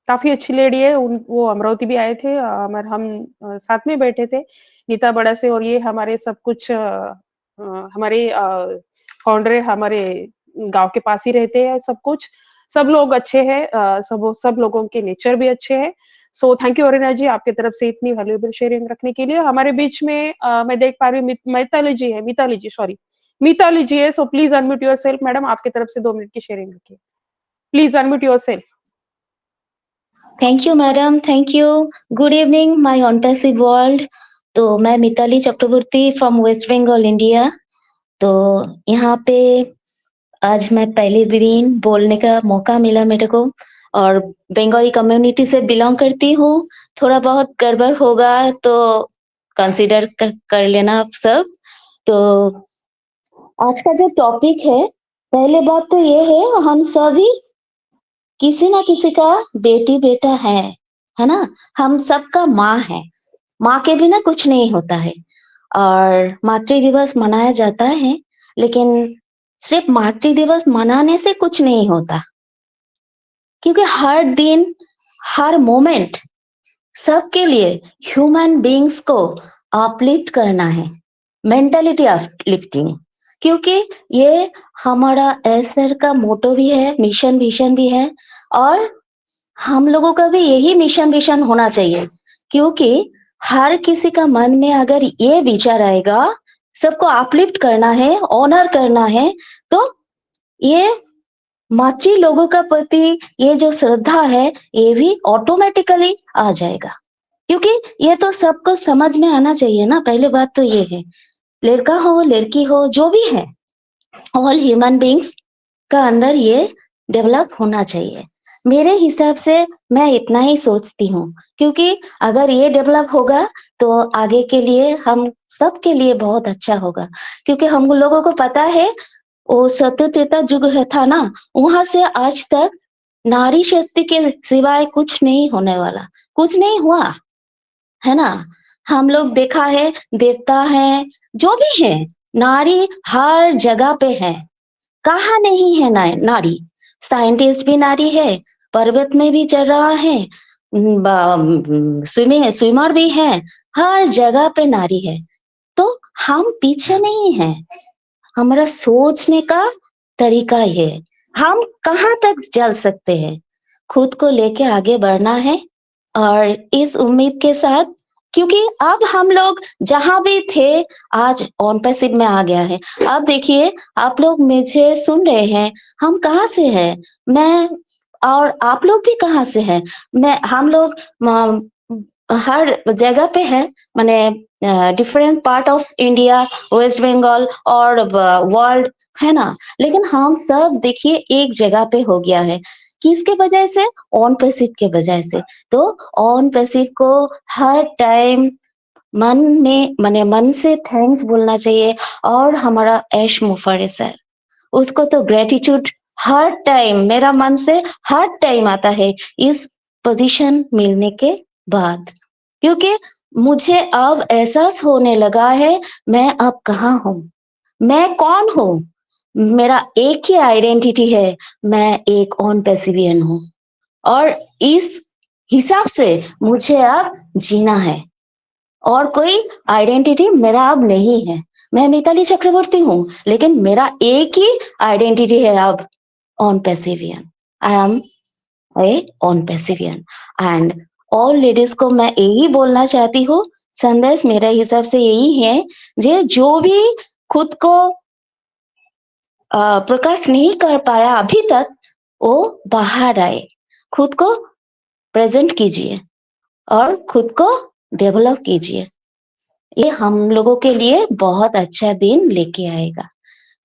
काफी अच्छी लेडी है। वो अमरावती भी आए थे, हम साथ में बैठे थे नीता बड़ा से, और ये हमारे सब कुछ हमारे फाउंडर हमारे गांव के पास ही रहते हैं। सब लोग अच्छे हैं, सब लोगों के नेचर भी अच्छे हैं। सो थैंक यू अरुणा जी, आपकी तरफ से इतनी वैल्यूएबल शेयरिंग रखने के लिए। हमारे बीच में मैं देख पा रही हूँ मिताली जी है। So please unmute yourself madam, आपकी तरफ से 2 मिनट की शेयरिंग रखिए। Please unmute yourself. Thank you madam, thank you. Good evening my on passive world. तो मैं मिताली चक्रवर्ती फ्रॉम वेस्ट बंगाल इंडिया। तो यहाँ पे आज मैं पहले दिन बोलने का मौका मिला मेरे को, और बंगाली कम्युनिटी से बिलोंग करती हूँ। थोड़ा बहुत गड़बड़ होगा तो कंसीडर कर लेना आप सब। तो आज का जो टॉपिक है, पहले बात तो ये है हम सभी किसी ना किसी का बेटी बेटा है ना। हम सबका माँ है, माँ के बिना कुछ नहीं होता है। और मातृ दिवस मनाया जाता है, लेकिन सिर्फ मातृ दिवस मनाने से कुछ नहीं होता, क्योंकि हर दिन हर मोमेंट सबके लिए ह्यूमन बीइंग्स को अपलिफ्ट करना है, मेंटालिटी अपलिफ्टिंग। क्योंकि ये हमारा एसआर का मोटो भी है, मिशन विजन भी है, और हम लोगों का भी यही मिशन विजन होना चाहिए। क्योंकि हर किसी का मन में अगर ये विचार आएगा सबको अपलिफ्ट करना है, ऑनर करना है, तो ये मातृ लोगों का प्रति ये जो श्रद्धा है ये भी ऑटोमेटिकली आ जाएगा। क्योंकि ये तो सबको समझ में आना चाहिए ना। पहले बात तो ये है, लड़का हो लड़की हो जो भी है, ऑल ह्यूमन बीइंग्स का अंदर ये डेवलप होना चाहिए। मेरे हिसाब से मैं इतना ही सोचती हूँ, क्योंकि अगर ये डेवलप होगा तो आगे के लिए हम सबके लिए बहुत अच्छा होगा। क्योंकि हम लोगों को पता है वो सत्य-त्रेता युग था ना, वहां से आज तक नारी शक्ति के सिवाय कुछ नहीं होने वाला, कुछ नहीं हुआ, है ना? हम लोग देखा है, देवता है, जो भी है, नारी हर जगह पे है। कहाँ नहीं है नारी? साइंटिस्ट भी नारी है, पर्वत में भी चढ़ रहा है, स्विमर भी है, हर जगह पे नारी है। तो हम पीछे नहीं हैं। हमारा सोचने का तरीका है, हम कहाँ तक चल सकते हैं, खुद को लेके आगे बढ़ना है। और इस उम्मीद के साथ, क्योंकि अब हम लोग जहाँ भी थे आज ऑन पैसिव में आ गया है। अब देखिए आप लोग मुझे सुन रहे हैं, हम कहाँ से हैं, मैं और आप लोग भी कहाँ से हैं। हम लोग हर जगह पे है, माने different part of India, West Bengal और वर्ल्ड, है ना? लेकिन हम सब देखिए एक जगह पे हो गया है। किसके वजह से? ऑन पैसिव के वजह से। तो ऑन पैसिव को हर टाइम मन में माने मन से थैंक्स बोलना चाहिए। और हमारा ऐश मुफारे सर, उसको तो ग्रेटिट्यूड हर टाइम मेरा मन से हर टाइम आता है इस पोजीशन मिलने के बाद, क्योंकि मुझे अब एहसास होने लगा है मैं अब कहाँ हूँ, मैं कौन हूँ। मेरा एक ही आइडेंटिटी है, मैं एक ऑन पैसिवियन हूँ। और इस हिसाब से मुझे अब जीना है, और कोई आइडेंटिटी मेरा अब नहीं है। मैं मिताली चक्रवर्ती हूँ, लेकिन मेरा एक ही आइडेंटिटी है अब, onpassivian. I am a onpassivian. And all ladies को मैं यही बोलना चाहती हूँ, संदेश मेरे हिसाब से यही है, जो भी खुद को प्रकाश नहीं कर पाया अभी तक, वो बाहर आए, खुद को प्रेजेंट कीजिए और खुद को डेवलप कीजिए। ये हम लोगों के लिए बहुत अच्छा दिन लेके आएगा।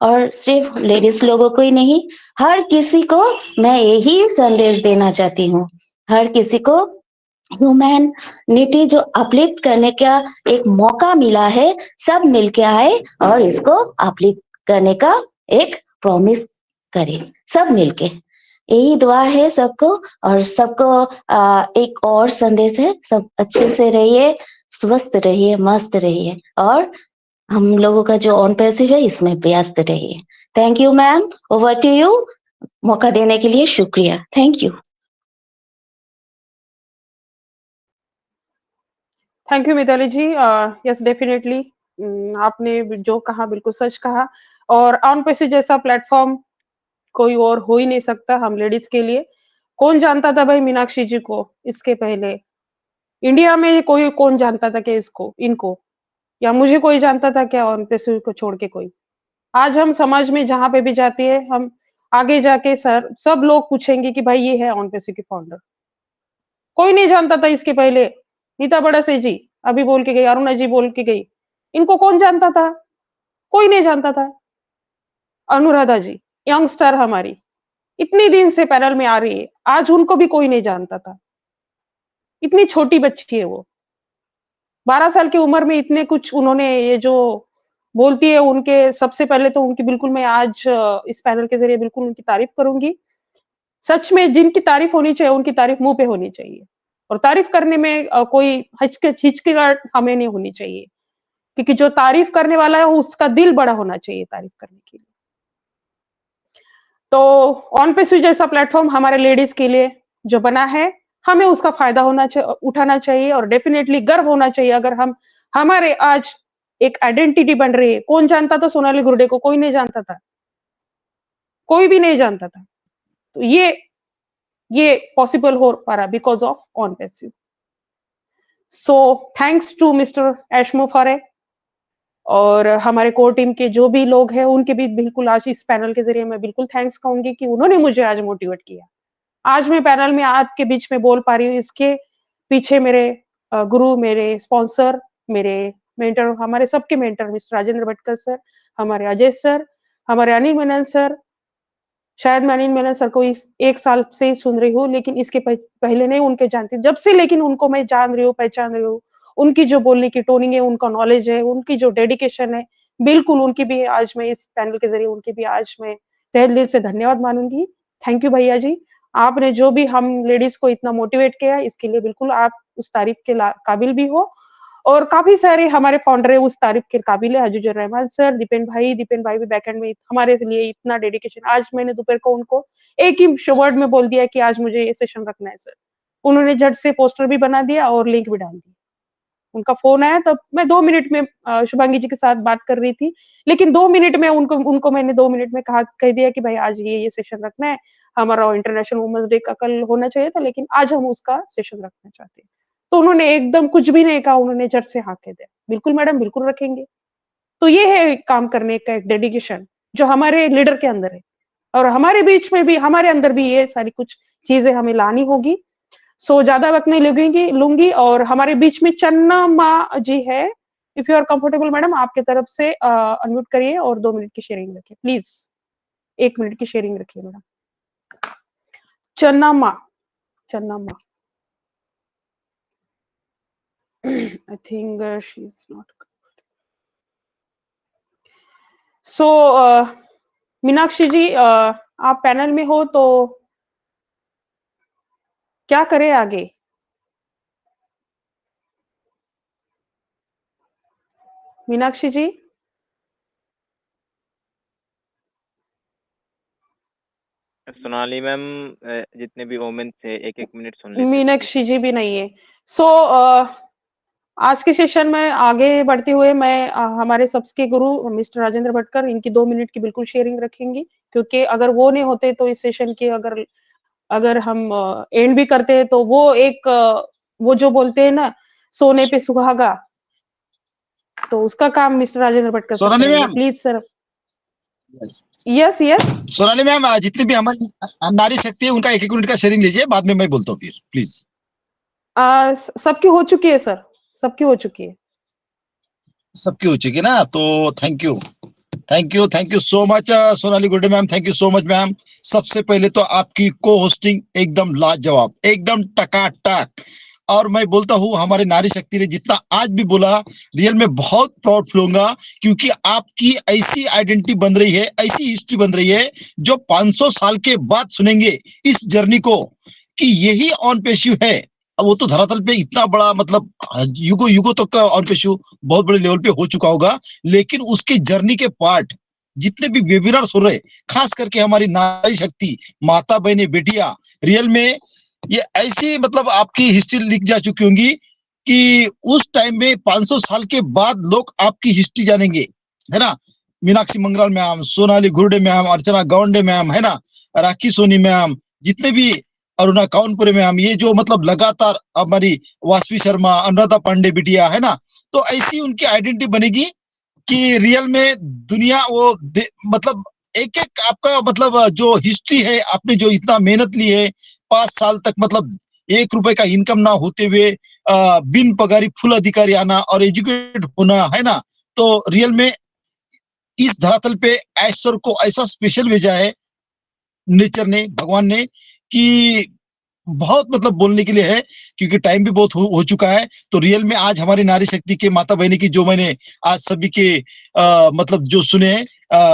और सिर्फ लेडीज लोगों को ही नहीं, हर किसी को मैं यही संदेश देना चाहती हूँ। हर किसी को ह्यूमैनिटी जो अपलिफ्ट करने का एक मौका मिला है, सब मिलके आए और इसको अपलिफ्ट करने का एक प्रॉमिस करें, सब मिलके। यही दुआ है सबको। और सबको एक और संदेश है, सब अच्छे से रहिए, स्वस्थ रहिए, मस्त रहिए, और हम लोगों का जो ऑन पैसिव है इसमें व्यस्त रहिए। Thank you ma'am, over to you. मौका देने के लिए शुक्रिया, thank you. Thank you Mitali ji. Yes definitely, आपने जो कहा बिल्कुल सच कहा। और ऑन पैसिव जैसा प्लेटफॉर्म कोई और हो ही नहीं सकता हम लेडीज के लिए। कौन जानता था भाई मीनाक्षी जी को इसके पहले? इंडिया में कोई कौन जानता था कि इनको, या मुझे कोई जानता था क्या ऑन पैसिव को छोड़ के कोई? आज हम समाज में जहां पे भी जाती है, हम आगे जाके सब लोग पूछेंगे कि भाई ये है ऑन पैसिव की फाउंडर। कोई नहीं जानता था इसके पहले। नीता बड़ासे जी अभी बोल के गई, अरुणा जी बोल के गई, इनको कौन जानता था? कोई नहीं जानता था। अनुराधा जी यंगस्टर हमारी, इतने दिन से पैनल में आ रही है, आज उनको भी कोई नहीं जानता था। इतनी छोटी बच्ची है वो, 12 साल की उम्र में इतने कुछ उन्होंने, ये जो बोलती है उनके, सबसे पहले तो उनकी बिल्कुल मैं आज इस पैनल के जरिए बिल्कुल उनकी तारीफ करूंगी। सच में जिनकी तारीफ होनी चाहिए उनकी तारीफ मुंह पे होनी चाहिए, और तारीफ करने में कोई हिचकिचाहट हमें नहीं होनी चाहिए, क्योंकि जो तारीफ करने वाला है उसका दिल बड़ा होना चाहिए तारीफ करने के लिए। तो ऑन पैसिव जैसा प्लेटफॉर्म हमारे लेडीज के लिए जो बना है, हमें उसका फायदा उठाना चाहिए, और डेफिनेटली गर्व होना चाहिए अगर हमारे आज एक आइडेंटिटी बन रही है। कौन जानता था सोनाली गुर्डे को? कोई नहीं जानता था, कोई भी नहीं जानता था। तो ये पॉसिबल हो पा रहा because of on passive. So thanks to mister Ash Mufareh और हमारे कोर टीम के जो भी लोग हैं, उनके भी बिल्कुल आज इस पैनल के जरिए मैं बिल्कुल थैंक्स कहूंगी कि उन्होंने मुझे आज मोटिवेट किया। आज मैं पैनल में आपके बीच में बोल पा रही हूँ, इसके पीछे मेरे गुरु, मेरे स्पॉन्सर, मेरे मेंटर, हमारे सबके mentor mister Rajendra Bhatkar sir, हमारे अजय सर, हमारे अनिल मेनन सर, शायद मैंने सर को इस 1 साल से सुन रही हूँ, लेकिन इसके पहले नहीं उनके जानती, जब से लेकिन उनको मैं जान रही हूँ, पहचान रही हूँ, उनकी जो बोलने की टोनिंग है, उनका नॉलेज है, उनकी जो डेडिकेशन है, बिल्कुल उनकी भी आज मैं इस पैनल के जरिए उनकी भी आज मैं तहे दिल से धन्यवाद मानूंगी। थैंक यू भैया जी, आपने जो भी हम लेडीज को इतना मोटिवेट किया, इसके लिए बिल्कुल आप उस तारीफ के काबिल भी हो। और काफी सारे हमारे फाउंडर है उस तारीफ के काबिल है, अजूजर रहमान सर, दीपेन भाई भी बैकएंड में हमारे लिए इतना डेडिकेशन। आज मैंने दोपहर को उनको एक ही वर्ड में बोल दिया कि आज मुझे ये सेशन रखना है सर, उन्होंने झट से पोस्टर भी बना दिया और लिंक भी डाल दिया। उनका फोन आया तब मैं 2 मिनट में शुभांगी जी के साथ बात कर रही थी, लेकिन 2 मिनट में उनको मैंने 2 मिनट में कह दिया कि भाई आज ये सेशन रखना है, हमारा इंटरनेशनल वुमेन्स डे का कल होना चाहिए था, लेकिन आज हम उसका सेशन रखना चाहते हैं। तो उन्होंने एकदम कुछ भी नहीं कहा, उन्होंने झट से हाँ कह दिया, बिल्कुल मैडम, बिल्कुल रखेंगे। तो ये है काम करने का एक डेडिकेशन जो हमारे लीडर के अंदर है, और हमारे बीच में भी, हमारे अंदर भी ये सारी कुछ चीजें हमें लानी होगी। सो ज्यादा वक्त नहीं लूंगी और हमारे बीच में चन्ना माँ जी है। If you are comfortable madam, आपके तरफ से अनम्यूट करिए और 2 मिनट की शेयरिंग रखिए प्लीज, 1 मिनट की शेयरिंग रखिए मैडम। चन्ना माँ I think she is not. So Meenakshi जी, आप पैनल में हो तो क्या करें आगे? मीनाक्षी जी, सोनाली मैम, जितने भी वोमेन थे 1-1 मिनट सुन लेते। मीनाक्षी जी भी नहीं है। सो आज के सेशन में आगे बढ़ते हुए मैं हमारे सबके गुरु मिस्टर राजेंद्र भटकर, इनकी 2 मिनट की बिल्कुल शेयरिंग रखेंगी, क्योंकि अगर वो नहीं होते तो इस सेशन की अगर हम एंड भी करते हैं तो वो जो बोलते हैं ना, सोने पे सुहागा, तो उसका काम मिस्टर राजेंद्र भटकर सर करेंगे। Please sir. Yes Sonali ma'am, जितनी भी हमारी नारी शक्ति है उनका 1-1 मिनट का शेयरिंग लीजिए, बाद में मैं बोलता हूँ फिर प्लीज। सबकी हो चुकी है सर, सबकी हो चुकी है ना, तो thank you so much Sonali Gudde ma'am, thank you so much ma'am. सबसे पहले तो आपकी को होस्टिंग एकदम लाजवाब, एकदम टकाटक, और मैं बोलता हूँ हमारे नारी शक्ति ने जितना आज भी बोला, रियल में बहुत प्राउड फील होगा, क्योंकि आपकी ऐसी आइडेंटिटी बन रही है, ऐसी हिस्ट्री बन रही है जो 500 साल के बाद सुनेंगे इस जर्नी को, कि यही ऑन पेशू है। अब वो तो धरातल पे इतना बड़ा, मतलब युगो तक का ऑन पेशू बहुत बड़े लेवल पे हो चुका होगा, लेकिन उसके जर्नी के पार्ट जितने भी वेबिनार्स हो रहे, खास करके हमारी नारी शक्ति, माता बहने बेटियां, रियल में ये ऐसी मतलब आपकी हिस्ट्री लिख जा चुकी होंगी कि उस टाइम में 500 साल के बाद लोग आपकी हिस्ट्री जानेंगे, है ना। मीनाक्षी मंगराल मैम, सोनाली गुर्डे मैम, अर्चना गौंडे मैम, है ना, राखी सोनी मैम, जितने भी, अरुणा काउनपुरे मैम, ये जो मतलब लगातार हमारी वासवी शर्मा, अनुराधा पांडे बिटिया, है ना, तो ऐसी उनकी आइडेंटिटी बनेगी कि रियल में दुनिया वो मतलब एक आपका मतलब जो हिस्ट्री है, आपने जो इतना मेहनत ली है 5 साल तक, मतलब 1 रुपए का इनकम ना होते हुए बिन पगारी फुल अधिकारी आना और एजुकेटेड होना, है ना, तो रियल में इस धरातल पे ऐश्वर्य को ऐसा स्पेशल भेजा है नेचर ने, भगवान ने, कि बहुत मतलब बोलने के लिए है, क्योंकि टाइम भी बहुत हो चुका है। तो रियल में आज हमारी नारी शक्ति के माता बहनी की जो मैंने आज सभी के मतलब जो सुने,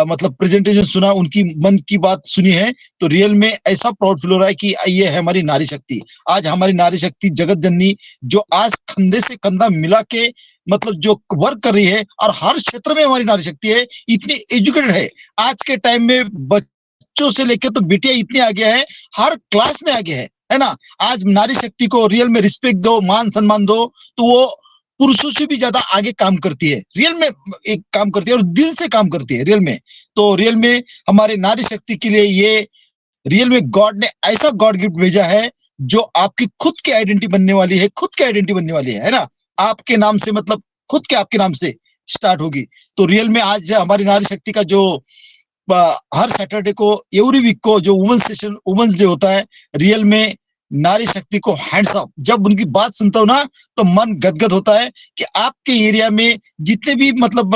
मतलब प्रेजेंटेशन सुना, उनकी मन की बात सुनी है, तो रियल में ऐसा प्राउड फील हो रहा है कि ये है हमारी नारी शक्ति। आज हमारी नारी शक्ति जगत जननी, जो आज कंधे से कंधा मिला के मतलब जो वर्क कर रही है, और हर क्षेत्र में हमारी नारी शक्ति है, इतनी एजुकेटेड है। आज के टाइम में बच्चों से लेकर तो बेटियां इतनी आगे है, हर क्लास में आगे है ना। आज नारी शक्ति को रियल में रिस्पेक्ट दो, मान सम्मान दो, तो वो पुरुषों से भी ज्यादा आगे काम करती है, रियल में एक काम करती है और दिल से काम करती है रियल में। तो रियल में हमारे नारी शक्ति के लिए ये रियल में गॉड ने ऐसा गॉड गिफ्ट भेजा है जो आपकी खुद की आइडेंटिटी बनने वाली है, खुद की आइडेंटिटी बनने वाली है ना। आपके नाम से मतलब खुद के आपके नाम से स्टार्ट होगी। तो रियल में आज हमारी नारी शक्ति का जो हर सैटरडे को, एवरी वीक को जो वुमेन्स डे होता है, रियल में नारी शक्ति को हैंड्स अप। जब उनकी बात सुनता हूं ना तो मन गदगद होता है कि आपके एरिया में जितने भी मतलब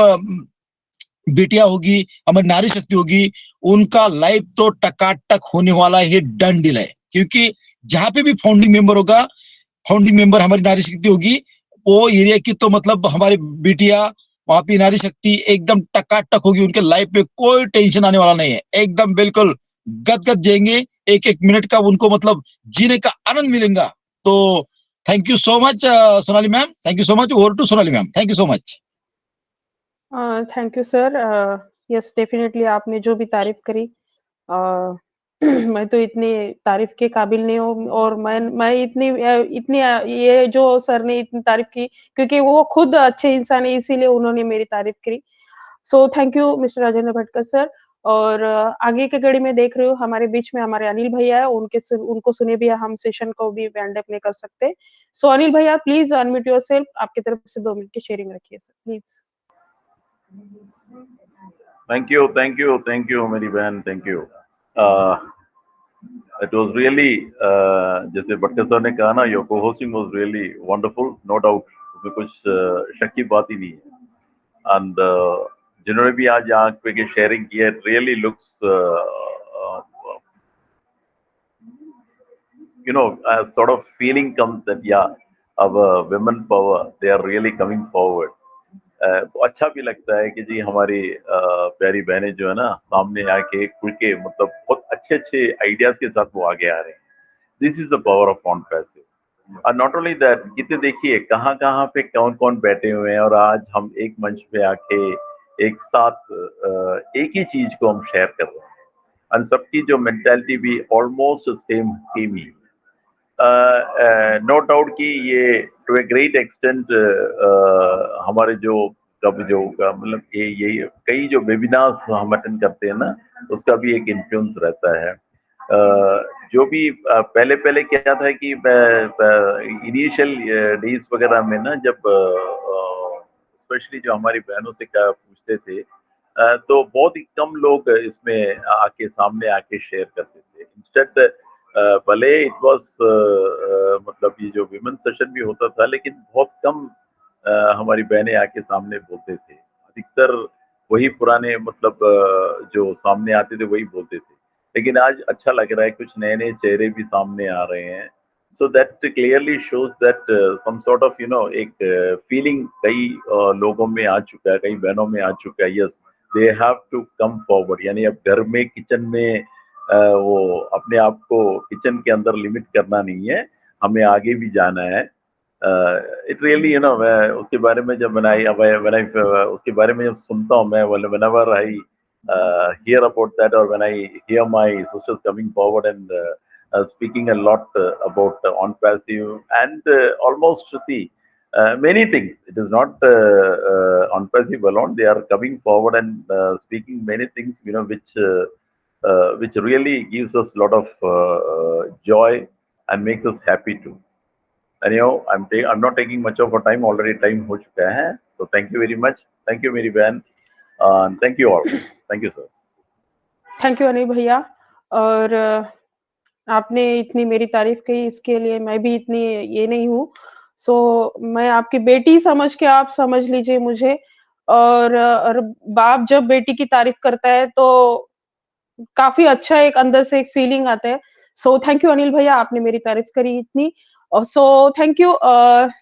बेटियां होगी, हमारी नारी शक्ति होगी, उनका लाइफ तो टकाटक होने वाला है, डन डील है। क्योंकि जहां पे भी फाउंडिंग मेंबर होगा, फाउंडिंग मेंबर हमारी नारी शक्ति होगी, वो एरिया की तो मतलब हमारी बेटियां, वहां पे नारी शक्ति एकदम टकाटक होगी, उनके लाइफ पे कोई टेंशन आने वाला नहीं है, एकदम बिल्कुल गदगद जाएंगे, एक एक मिनट का उनको मतलब जीने का आनंद मिलेगा। तो thank you so much Sonali ma'am, thank you so much. Over to Sonali ma'am, thank you so much. Thank you sir. Yes, definitely आपने जो भी तारीफ करी, मैं तो इतनी तारीफ के काबिल नहीं हूँ, और मैं इतनी ये जो सर ने इतनी तारीफ की, क्योंकि वो खुद अच्छे इंसान है, इसीलिए उन्होंने मेरी तारीफ करी। सो thank you mister Rajendra Bhatkar sir. और आगे के कड़ी में देख रहे हो हमारे बीच में हमारे अनिल भैया है, उनको सुने भी हम सेशन को भी वाइंड अप नहीं कर सकते। सो अनिल भैया प्लीज अनम्यूट योरसेल्फ, आपकी तरफ से 2 मिनट की शेयरिंग रखिए सर प्लीज। Thank you, मेरी बहन, thank you. It was really, जैसे भटकर सर ने कहा ना, your co-hosting was really wonderful, no doubt, उसमें कुछ शक की बात ही नहीं है। And जिन्होंने भी आज यहाँ पे शेयरिंग की है, it really looks, a sort of feeling comes that yeah, our women power, they are really coming forward. तो अच्छा भी लगता है कि जी हमारी प्यारी बहनें जो है ना, सामने आके खुल के मतलब बहुत अच्छे अच्छे आइडियाज के साथ वो आगे आ रहे हैं। This is the power of on passive. और नॉट ओनली दैट, कितने देखिए कहाँ कहाँ पे कौन कौन बैठे हुए हैं, और आज हम एक मंच पे आके एक साथ एक ही चीज को हम शेयर कर रहे हैं, और सबकी जो मेंटालिटी भी ऑलमोस्ट सेम ही। नो डाउट कि ये टू ए ग्रेट एक्सटेंट हमारे जो मतलब ये कई जो वेबिनार्स हम अटेंड करते हैं ना, उसका भी एक इन्फ्लुएंस रहता है। जो भी पहले क्या था कि इनिशियल डेज वगैरह में ना, जब स्पेशली जो हमारी बहनों से पूछते थे, तो बहुत ही कम लोग इसमें सामने आके शेयर करते थे। इंस्टेड भले इट वाज मतलब ये जो विमेन सेशन भी होता था, लेकिन बहुत कम हमारी बहनें आके सामने बोलते थे। अधिकतर वही पुराने मतलब जो सामने आते थे वही बोलते थे। लेकिन आज अच्छा लग रहा है, कुछ नए नए चेहरे भी सामने आ रहे हैं। So that clearly shows that some sort of एक फीलिंग कई लोगों में आ चुका है, कई बहनों में आ चुका है। Yes, they have to come forward. यानी अब घर में किचन में वो अपने आप को किचन के अंदर लिमिट करना नहीं है, हमें आगे भी जाना है। इट रियली मैं उसके बारे में जब उसके बारे में जब सुनता हूँ मैं, whenever I hear about that, or when I hear my sisters coming forward and speaking a lot about on passive and almost see many things. It is not on passive alone. They are coming forward and speaking many things, which really gives us a lot of joy and makes us happy too. Anyhow, I'm not taking much of a time. Already time हो चुका है. So thank you very much. Thank you मेरी बहन. Thank you all. Thank you sir. Thank you Anil भैया। और आपने इतनी मेरी तारीफ की, इसके लिए मैं भी इतनी ये नहीं हूँ। सो मैं आपकी बेटी समझ के, आप समझ लीजिए मुझे। और बाप जब बेटी की तारीफ करता है तो काफी अच्छा एक अंदर से एक फीलिंग आता है। सो थैंक यू अनिल भैया, आपने मेरी तारीफ करी इतनी। और सो थैंक यू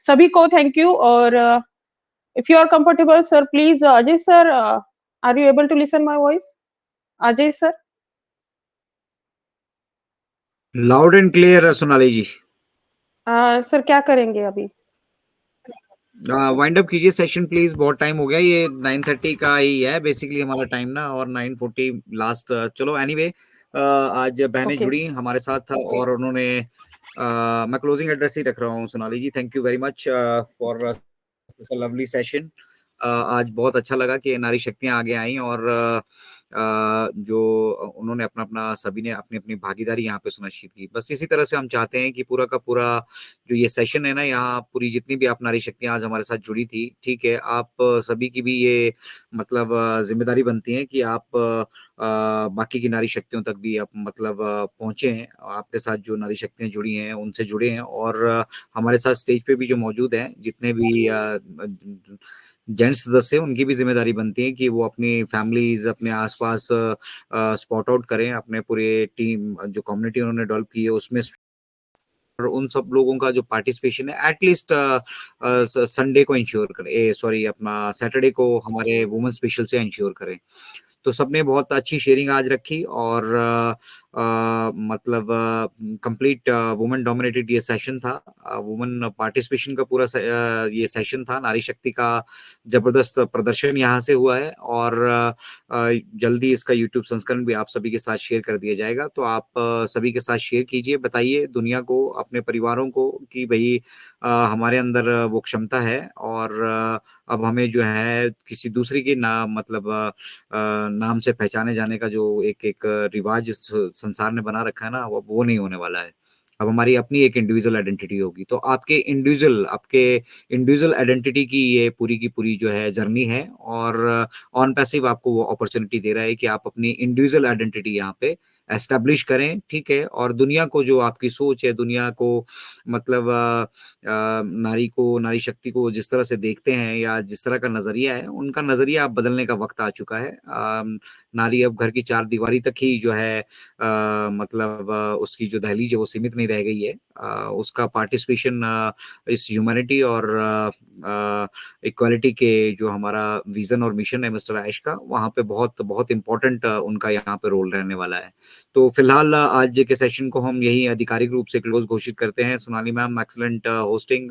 सभी को, थैंक यू। और if you are comfortable sir, please Ajay sir, are you able to listen my voice? Ajay sir, loud and clear Sonali ji. Sir क्या करेंगे अभी? वाइंड अप कीजिए सेशन प्लीज, बहुत टाइम हो गया, ये 9:30 का ही है बेसिकली हमारा टाइम ना, और 9:40 लास्ट। चलो एनीवे, आज बहनें जुड़ी हमारे साथ और उन्होंने मैं क्लोजिंग एड्रेस ही रख रहा हूँ Sonali ji. Thank you very much for lovely session. आज बहुत अच्छा लगा कि नारी शक्तियां आगे आई, और जो उन्होंने अपना सभी ने अपनी अपनी भागीदारी यहाँ पे सुनिश्चित की। बस इसी तरह से हम चाहते हैं कि पूरा का पूरा जो ये सेशन है ना, यहाँ पूरी जितनी भी आप नारी शक्तियां आज हमारे साथ जुड़ी थी, ठीक है, आप सभी की भी ये मतलब जिम्मेदारी बनती है कि आप बाकी की नारी शक्तियों तक भी आप मतलब पहुंचे हैं, आपके साथ जो नारी शक्तियां जुड़ी हैं उनसे जुड़े हैं, और हमारे साथ स्टेज पे भी जो मौजूद हैं, जितने भी जेंट्स सदस्य हैं उनकी भी जिम्मेदारी बनती है कि वो अपनी फैमिलीज अपने आसपास स्पॉट आउट करें, अपने पूरे टीम जो कम्युनिटी उन्होंने डेवलप की है उसमें, और उन सब लोगों का जो पार्टिसिपेशन है एटलीस्ट संडे को इंश्योर करें, सॉरी अपना सैटरडे को हमारे वुमेन स्पेशल से इंश्योर करें। तो सबने बहुत अच्छी शेयरिंग आज रखी और मतलब कंप्लीट वुमेन डोमिनेटेड ये सेशन था, वुमेन पार्टिसिपेशन का पूरा ये सेशन था। नारी शक्ति का जबरदस्त प्रदर्शन यहाँ से हुआ है और जल्दी इसका यूट्यूब संस्करण भी आप सभी के साथ शेयर कर दिया जाएगा। तो आप सभी के साथ शेयर कीजिए, बताइए दुनिया को, अपने परिवारों को कि भाई हमारे अंदर वो क्षमता है और अब हमें जो है किसी दूसरे के नाम मतलब नाम से पहचाने जाने का जो एक रिवाज इस संसार ने बना रखा है ना, वो नहीं होने वाला है। अब हमारी अपनी एक इंडिविजुअल आइडेंटिटी होगी। तो आपके इंडिविजुअल आइडेंटिटी की ये पूरी की पूरी जो है जर्नी है और ऑन पैसिव आपको वो अपॉर्चुनिटी दे रहा है कि आप अपनी इंडिविजुअल आइडेंटिटी यहाँ पे एस्टेब्लिश करें, ठीक है। और दुनिया को जो आपकी सोच है, दुनिया को मतलब नारी शक्ति को जिस तरह से देखते हैं या जिस तरह का नजरिया है, उनका नजरिया अब बदलने का वक्त आ चुका है। नारी अब घर की चार दीवारी तक ही जो है मतलब उसकी जो दहलीज है वो सीमित नहीं रह गई है। उसका पार्टिसिपेशन इस ह्यूमैनिटी और इक्वालिटी के जो हमारा विजन और मिशन है मिस्टर आयश का, वहाँ पे बहुत बहुत इंपॉर्टेंट उनका यहाँ पे रोल रहने वाला है। तो फिलहाल आज के सेशन को हम यही आधिकारिक रूप से क्लोज घोषित करते हैं। Sonali ma'am excellent hosting,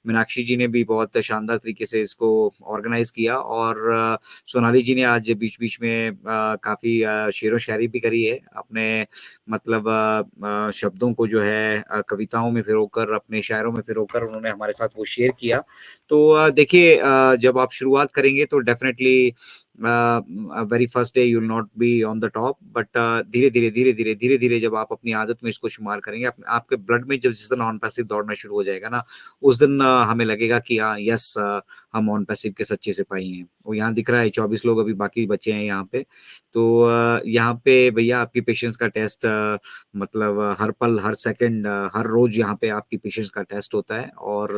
Meenakshi ji ने भी बहुत शानदार तरीके से इसको ऑर्गेनाइज किया और सोनाली जी ने आज बीच बीच में काफी शेरो शायरी भी करी है, अपने मतलब शब्दों को जो है कविताओं में फिरोकर, अपने शायरों में फिरोकर उन्होंने हमारे साथ वो शेयर किया। तो देखिए जब आप शुरुआत करेंगे तो definitely very first day you will not be on the top, but धीरे धीरे जब आप अपनी आदत में इसको शुमार करेंगे, आपके ब्लड में जब जिस दिन ऑन पैसिव दौड़ना शुरू हो जाएगा ना, उस दिन हमें लगेगा कि हाँ यस हम ऑन पैसिव के सच्चे सिपाही हैं। वो यहाँ दिख रहा है 24 लोग अभी बाकी बचे हैं यहाँ पे। तो यहाँ पे भैया आपकी पेशेंस का टेस्ट मतलब हर पल, हर सेकंड, हर रोज यहाँ पे आपकी पेशेंस का टेस्ट होता है और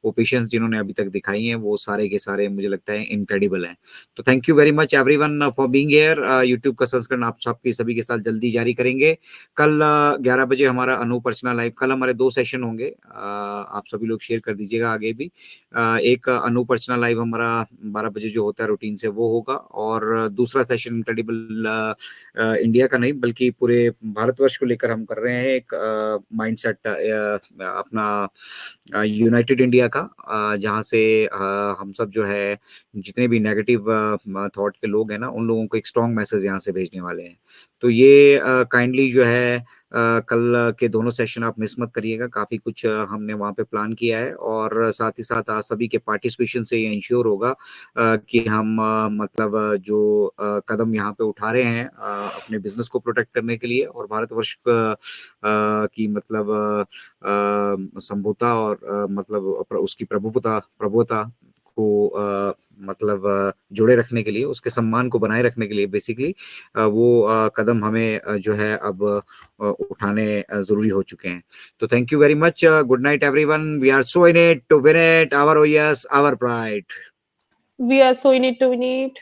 वो पेशेंस जिन्होंने अभी तक दिखाई हैं वो सारे के सारे मुझे लगता है इनक्रेडिबल हैं। तो thank you very much everyone for being here. YouTube का संस्करण आप सबके सभी के साथ जल्दी जारी करेंगे। कल 11 बजे हमारा अनूप अर्चना लाइव, कल हमारे 2 सेशन होंगे, आप सभी लोग शेयर कर दीजिएगा आगे भी। एक अनूप अर्चना लाइव हमारा 12 बजे जो होता है रूटीन से वो होगा और दूसरा सेशन इनक्रेडिबल इंडिया का नहीं बल्कि पूरे भारतवर्ष को लेकर हम कर रहे हैं एक माइंडसेट अपना यूनाइटेड इंडिया का, जहाँ से हम सब जो है जितने भी नेगेटिव थॉट के लोग हैं ना, उन लोगों को एक स्ट्रॉन्ग मैसेज यहाँ से भेजने वाले हैं। तो ये काइंडली जो है कल के दोनों सेशन आप मिस मत करिएगा, काफी कुछ हमने वहाँ पे प्लान किया है और साथ ही साथ आप सभी के पार्टिसिपेशन से ये इंश्योर होगा कि हम मतलब जो कदम यहाँ पे उठा रहे हैं अपने बिजनेस को प्रोटेक्ट करने के लिए और भारतवर्ष की मतलब संभवता और मतलब उसकी प्रभुता को मतलब जुड़े रखने के लिए, उसके सम्मान को बनाए रखने के लिए बेसिकली वो कदम हमें जो है अब उठाने जरूरी हो चुके हैं। तो thank you very much, good night everyone, we are so in it to win it, our OS our pride, we are so in it to win it.